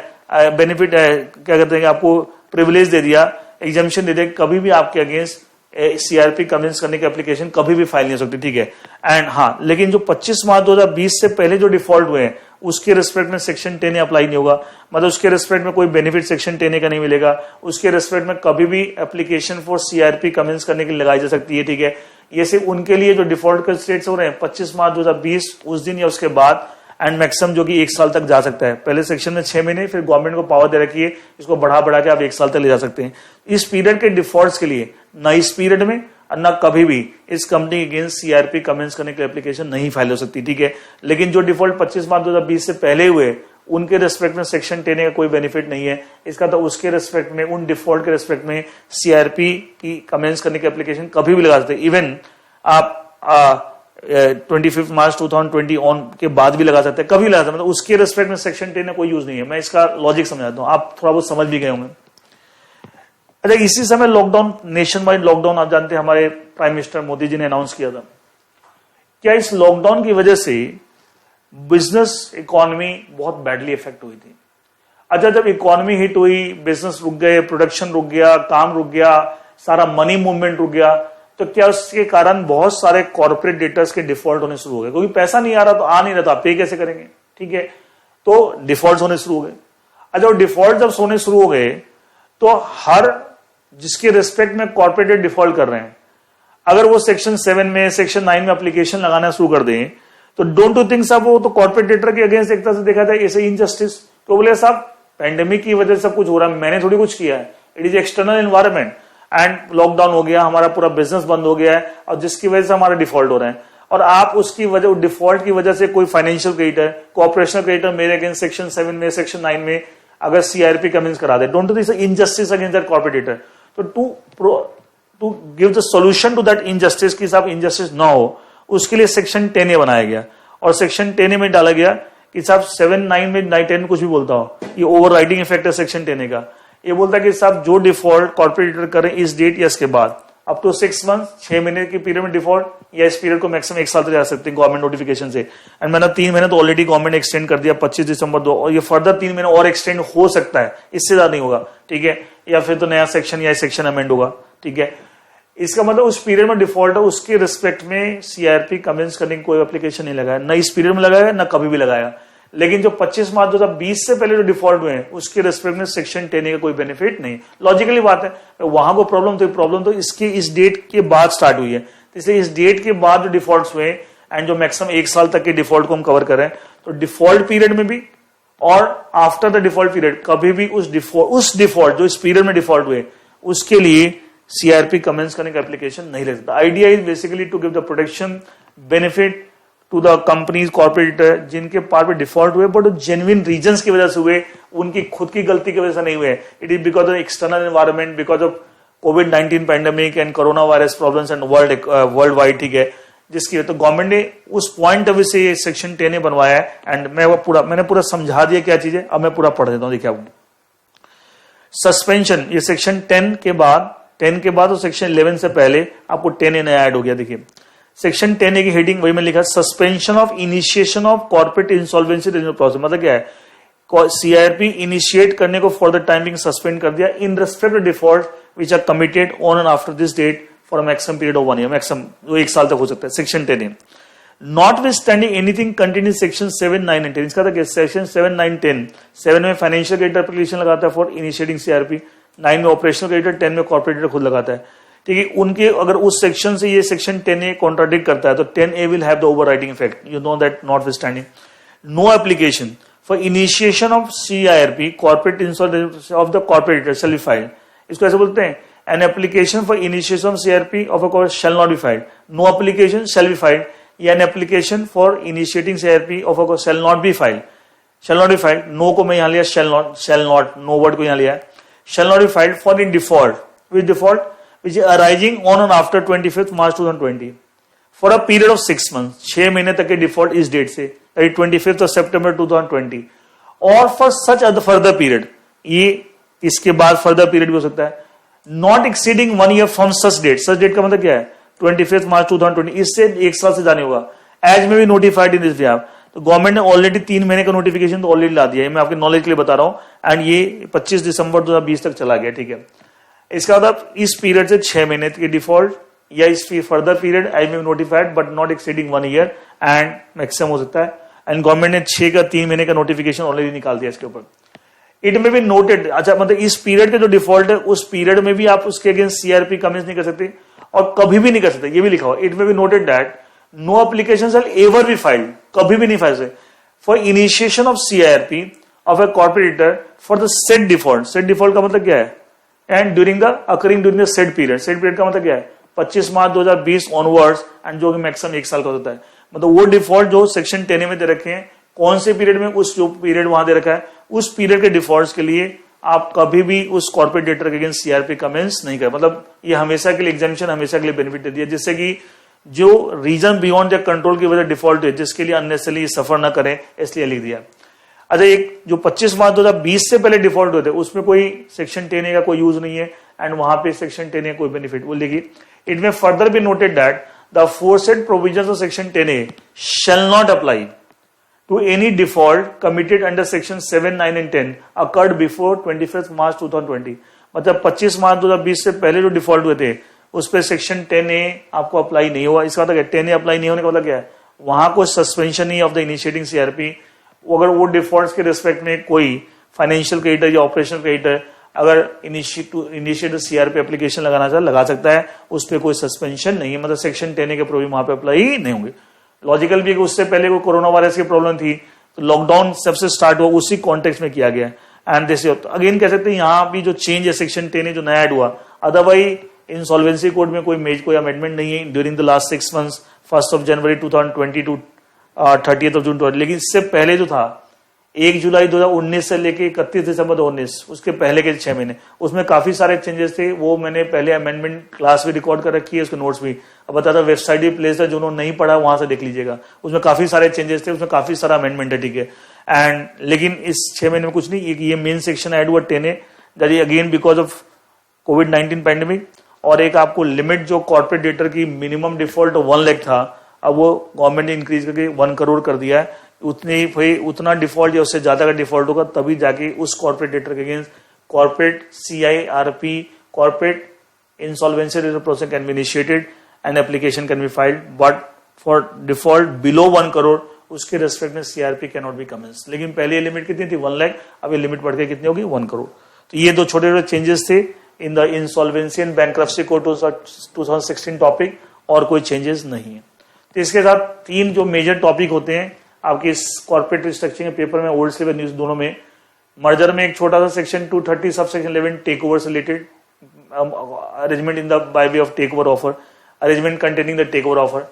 बेनिफिट क्या कहते हैं, आपको प्रिविलेज दे दिया, एग्जाम्शन दे दिया, कभी भी आपके अगेंस्ट CIRP कमेंस करने की एप्लीकेशन कभी भी फाइल नहीं हो सकती। ठीक है, एंड हाँ, लेकिन जो 25 मार्च 2020 से पहले जो डिफॉल्ट हुए हैं उसके रिस्पेक्ट में सेक्शन 10 अप्लाई नहीं होगा, मतलब उसके रिस्पेक्ट में कोई बेनिफिट सेक्शन 10 का नहीं मिलेगा। उसके रिस्पेक्ट में कभी भी एप्लीकेशन फॉर CIRP कमेंस करने के लिए लगाई जा सकती है। ठीक है, ये सिर्फ उनके लिए जो डिफॉल्ट के स्टेट्स हो रहे हैं 25 मार्च 2020 उस दिन या उसके बाद, एंड मैक्सिमम जो कि 1 साल तक जा सकता है। पहले सेक्शन में 6 महीने, फिर गवर्नमेंट को पावर दे रखी है, इसको बढ़ा के आप 1 साल तक ले जा सकते हैं। इस पीरियड के डिफॉल्ट्स के लिए ना इस पीरियड में और ना कभी भी इस कंपनी के अगेंस्ट सीआरपी कमेंस करने की एप्लीकेशन नहीं फाइल हो सकती, ठीक है। लेकिन जो डिफॉल्ट 25 मार्च 2020 से पहले हुए उनके रेस्पेक्ट में सेक्शन 10 का कोई बेनिफिट नहीं है। इसका तो उसके रेस्पेक्ट में, उन डिफॉल्ट के रेस्पेक्ट में सीआरपी की कमेंस करने की एप्लीकेशन कभी भी लगा सकते हैं। इवन आप 25 मार्च 2020 ऑन के बाद भी लगा सकते हैं, कभी लगा सकते हैं, मतलब उसके रेस्पेक्ट में सेक्शन 10 में कोई यूज नहीं है। मैं इसका लॉजिक समझाता हूं, आप थोड़ा बहुत समझ भी गए होंगे। अच्छा, इसी समय लॉकडाउन, नेशन वाइड लॉकडाउन, आप जानते हैं हमारे प्राइम मिनिस्टर मोदी जी ने अनाउंस किया था। क्या इस लॉकडाउन की वजह से बिजनेस इकोनॉमी बहुत बैडली इफेक्ट हुई थी? अच्छा, जब इकोनॉमी हिट हुई, बिजनेस रुक गए, प्रोडक्शन रुक गया, काम रुक गया, सारा मनी मूवमेंट रुक गया, तो क्या उसके कारण बहुत सारे कॉर्पोरेट डेटर्स के डिफॉल्ट होने शुरू हो गए? क्योंकि पैसा नहीं आ रहा, तो आ नहीं रहा, तो आप पे कैसे करेंगे, ठीक है। तो डिफॉल्ट होने शुरू हो गए। अच्छा, डिफॉल्ट जब होने शुरू हो गए तो हर जिसके रिस्पेक्ट में कॉर्पोरेट डिफॉल्ट कर रहे हैं, अगर वो सेक्शन 7 में, सेक्शन 9 में एप्लीकेशन लगाना शुरू कर दें, तो डोंट यू थिंक साहब वो तो कॉर्पोरेट डेटर के अगेंस्ट एक तरह से देखा जाए ऐसे इनजस्टिस। तो बोले साहब पैंडेमिक की वजह से सब कुछ हो रहा है, मैंने थोड़ी कुछ किया है, it is external environment, and lockdown हो गया, हमारा पूरा बिजनेस बंद हो गया है, और जिसकी वजह से हमारा डिफॉल्ट हो रहा है। और आप उसकी वजह, डिफॉल्ट की वजह से कोई फाइनेंशियल क्रेडिटर, कोऑपरेशनल क्रेडिटर मेरे अगेंस्ट सेक्शन 7 में, सेक्शन 9 में अगर सीआरपी कमेंस करा दे, don't you think injustice against that corporator? तो to give the solution to that injustice, की साहब इनजस्टिस ना हो, उसके लिए सेक्शन 10A बनाया गया। और सेक्शन 10A में डाला गया कि साहब 7, 9 में, 9, 10 में कुछ भी बोलता हो, ये ओवर राइडिंग इफेक्ट है सेक्शन 10A का। ये बोलता है कि साहब जो डिफॉल्ट कॉर्पोरेटर करें इस डेट या इसके बाद, अप टू 6 मंथ, 6 महीने की पीरियड में डिफॉल्ट, या इस पीरियड को मैक्सिमम 1 साल तक जा सकते हैं गवर्नमेंट नोटिफिकेशन से। एंड मैंने 3 महीने तो ऑलरेडी गवर्नमेंट एक्सटेंड कर दिया 25 दिसंबर 2, और ये फर्दर 3 महीने और एक्सटेंड हो सकता है, इससे ज्यादा नहीं होगा, ठीक है। या फिर तो नया सेक्शन या सेक्शन अमेंड होगा, ठीक है। इसका मतलब उस पीरियड में डिफॉल्ट है, उसके रिस्पेक्ट में सीआरपी कमेंस करने की कोई एप्लीकेशन नहीं लगाया, न इस पीरियड में लगाया न कभी भी लगाया। लेकिन जो 25 मार्च 2020 से पहले जो डिफॉल्ट हुए हैं उसके रिस्पेक्ट में सेक्शन 10A का कोई बेनिफिट नहीं। लॉजिकली बात है, वहां को प्रॉब्लम तो इसकी इस डेट के बाद स्टार्ट हुई है, इसलिए इस डेट के बाद जो डिफॉल्ट हुए एंड जो मैक्सिमम 1 साल तक के डिफॉल्ट को हम कवर करें, तो डिफॉल्ट पीरियड में भी और आफ्टर द डिफॉल्ट पीरियड कभी भी उस डिफॉल्ट जो इस पीरियड में डिफॉल्ट हुए उसके लिए सीआरपी कमेंस करने का एप्लीकेशन नहीं ले सकता। Idea is basically to give the protection benefit to the companies, corporator जिनके पार्ट में डिफॉल्ट हुए बट जेन्युइन रीजंस की वजह से हुए, उनकी खुद की गलती की वजह से नहीं हुए। It is because of external environment, because of covid pandemic and corona virus problems and world wide, ठीक है। जिसकी वजह तो गवर्नमेंट ने उस पॉइंट ऑफ व्यू से ये सेक्शन 10A बनवाया है। एंड मैंने पूरा समझा दिया क्या चीज है, अब मैं पूरा पढ़ देता हूं। देखिए सस्पेंशन, ये सेक्शन 10 के बाद और सेक्शन 11 से पहले आपको 10A नया ऐड हो गया। देखिए सेक्शन 10A की हेडिंग वही मैं लिखा, suspension of initiation of corporate insolvency process. मतलब क्या है, सीआरपी इनिशिएट करने को फॉर द टाइमिंग सस्पेंड कर दिया in respect of default which are committed on and after this date for maximum period of 1 year, maximum जो 1 साल तक हो सकता है। Section 10A notwithstanding anything contain section 7, 9 and 10। इसका था सेक्शन 7, 9, 10। 7 में फाइनेंशियल क्रेडिटर एप्लीकेशन लगाता है फॉर इनिशिएटिंग सीआरपी, 9 में ऑपरेशनल क्रेडिटर, 10 में कॉर्पोरेटर खुद लगाता है, ठीक है। उनके अगर उस सेक्शन से ये सेक्शन 10A कॉन्ट्राडिक्ट करता है तो 10A will have the overriding effect, you know that. Notwithstanding no application for initiation of CRP corporate insolvency of the corporator shall be filed. इसको ऐसे बोलते हैं, an application for initiation of CRP of a corporate shall not be filed, no application shall be filed, या an application for initiating CRP of a corporate shall not be filed. Shall not be filed, no को मैं यहां लिया, shall not, no word को यहां लिया, shall not be filed for in default, which default which is arising on and after 25th March 2020 for a period of 6 months, 6 महीने तक के डिफॉल्ट इस डेट से 25th of September 2020 और for such other further period, ये इसके बाद further period भी हो सकता है, not exceeding 1 year from such date का मतलब क्या है 25th March 2020, इससे 1 साल से जाने होगा। एज में भी नोटिफाइड इन दिस बिहाफ, तो गवर्नमेंट ने ऑलरेडी 3 महीने का नोटिफिकेशन तो ऑलरेडी ला दिया है, मैं आपके नॉलेज के लिए बता रहा हूं। एंड ये 25 दिसंबर 2020 तक चला गया, ठीक है। इसका मतलब इस पीरियड से 6 महीने के डिफॉल्ट या इस फर्दर पीरियड आई में notified but not exceeding 1 year and maximum हो सकता है। एंड गवर्नमेंट ने 6 का 3 महीने का नोटिफिकेशन ऑलरेडी निकाल दिया इसके ऊपर। इट में भी नोटेड, अच्छा मतलब इस पीरियड के जो डिफॉल्ट है उस पीरियड में भी आप उसके अगेंस्ट सीआरपी कमेंस नहीं कर सकते, और कभी भी नहीं कर सकते, ये भी लिखा हुआ, it may be noted that no application shall ever be filed, कभी भी नहीं फाइल सकते for initiation of CIRP of a corporator for the set default. Set default का मतलब क्या है? And during the occurring during the set period. Set period का मतलब क्या है? 25 मार्च 2020 ऑनवर्ड्स, एंड जो कि मैक्सिमम 1 साल का होता है। मतलब वो डिफॉल्ट जो सेक्शन 10A में दे रखे हैं, कौन से पीरियड में, उस जो पीरियड वहां दे रखा है उस पीरियड के डिफॉल्ट के लिए आप कभी भी उस कॉर्पोरेट डेटर के अगेंस्ट CIRP कमेंट्स नहीं कर। मतलब ये हमेशा के लिए एग्जामिशन, हमेशा के लिए बेनिफिट दे दिया, जिससे कि जो रीजन बियॉन्ड देयर कंट्रोल की वजह डिफॉल्ट है, जिसके लिए अननेसेसरली सफर ना करें, इसलिए लिख दिया। अच्छा, एक जो 25 मार्च 2020 से पहले डिफॉल्ट हुए थे उसमें कोई सेक्शन 10A का कोई यूज नहीं है, एंड वहां पे सेक्शन 10A कोई बेनिफिट वो लिखी। इट में further B noted that the aforesaid provisions of section 10A shell not apply to any default committed under section 7, 9 and 10 occurred before 25th March 2020। मतलब 25 मार्च 2020 से पहले जो डिफॉल्ट हुए थे उस पर सेक्शन 10A आपको अप्लाई नहीं हुआ। इसका मतलब 10A अप्लाई नहीं होने का मतलब क्या है? वहां कोई सस्पेंशन नहीं ऑफ द इनिशिएटिंग CIRP। अगर वो डिफॉल्ट के रिस्पेक्ट में कोई फाइनेंशियल क्रेडिटर या ऑपरेशनल क्रेडिटर अगर इनिशिएट CIRP एप्लीकेशन लगाना चाहे लगा सकता है, उस पर कोई सस्पेंशन नहीं है। मतलब सेक्शन 10A के प्रोविजन वहां पे अप्लाई नहीं होंगे। लॉजिकल भी कि उससे पहले कोई कोरोना वायरस की प्रॉब्लम थी तो लॉकडाउन सबसे स्टार्ट हुआ, उसी कॉन्टेक्स्ट में किया गया। एंड दिस अगेन कह सकते हैं यहाँ भी जो चेंज है सेक्शन 10A जो नया ऐड हुआ, अदरवाइज इंसॉल्वेंसी कोड में कोई अमेंडमेंट नहीं है during the last 6 months 1 January 2020 to 30 June 2020। लेकिन इससे पहले जो था 1 जुलाई 2019 से लेके 31 दिसंबर 2019, उसके पहले के 6 महीने, उसमें काफी सारे चेंजेस थे। वो मैंने पहले अमेंडमेंट क्लास भी रिकॉर्ड कर रखी है, उसके नोट्स भी। अब बता था वेबसाइट भी प्लेस है, जो उन्होंने नहीं पढ़ा वहां से देख लीजिएगा, उसमें काफी सारे चेंजेस थे, उसमें काफी सारा अमेंडमेंट है, ठीक है। एंड लेकिन इस 6 महीने में कुछ नहीं, ये मेन सेक्शन ऐड हुआ 10A, that is again because of covid pandemic. और एक आपको लिमिट जो कॉर्पोरेट डेटर की मिनिमम डिफॉल्ट 1 लाख था, अब वो गवर्नमेंट ने इंक्रीज करके 1 करोड़ कर दिया है। उतना डिफॉल्ट या उससे ज्यादा का डिफॉल्ट होगा तभी जाके उस कॉर्पोरेट डेटर के against corporate CIRP corporate insolvency process can be initiated and application can be filed, but for default below 1 crore उसके रेस्पेक्ट में CIRP can not be commence. लेकिन पहले ये लिमिट कितनी थी? 1 लाख, अब ये लिमिट बढ़ के कितनी होगी? 1 करोड़। तो ये दो छोटे छोटे चेंजेस थे in the insolvency and bankruptcy code 2016 topic, और कोई चेंजेस नहीं है। तो इसके साथ 3 जो मेजर टॉपिक होते हैं आपके इस कॉर्पोरेट रिस्ट्रक्चरिंग के पेपर में, ओल्ड स्लेवर न्यूज दोनों में। मर्जर में एक छोटा सा सेक्शन 230 सब सेक्शन 11 टेक ओवर से related, arrangement in the by way of take over offer, arrangement containing the take over offer.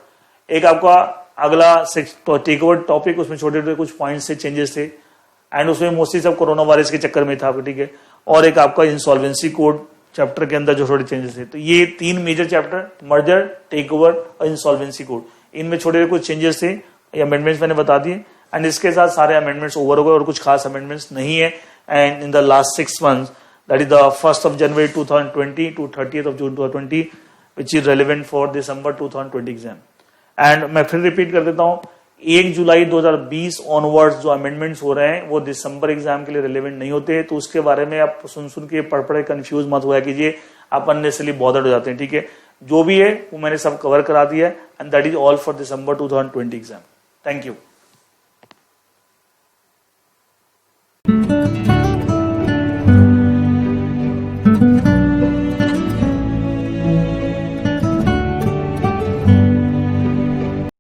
एक आपका अगला टेक ओवर टॉपिक, उसमें छोटे छोटे कुछ पॉइंट्स से चेंजेस थे, एंड उसमें मोस्टली सब कोरोना वायरस के चक्कर में था, ठीक है। और एक आपका इंसॉल्वेंसी कोड चैप्टर के अंदर जो छोटे चेंजेस थे। तो ये 3 major chapter, merger, take over और इंसॉल्वेंसी कोड, इनमें छोटे कुछ चेंजेस थे, ये अमेंडमेंट्स मैंने बता दिए। एंड इसके साथ सारे अमेंडमेंट्स ओवर हो गए और कुछ खास अमेंडमेंट्स नहीं है। And in the last 6 months, that is the 1 January 2020 to 30 June 2020, which is relevant for December 2020 exam. And मैं फिर रिपीट कर देता हूं, 1 जुलाई 2020 ऑनवर्ड्स जो अमेंडमेंट्स हो रहे हैं वो दिसंबर एग्जाम के लिए रिलेवेंट नहीं होते। तो उसके बारे में आप सुन के पढ़ कंफ्यूज मत हुआ कीजिए, आप अननेसेसरली बॉदर्ड हो जाते हैं, ठीक है। जो भी है वो मैंने सब कवर करा दिया है, and that is all for December 2020 exam. Thank you.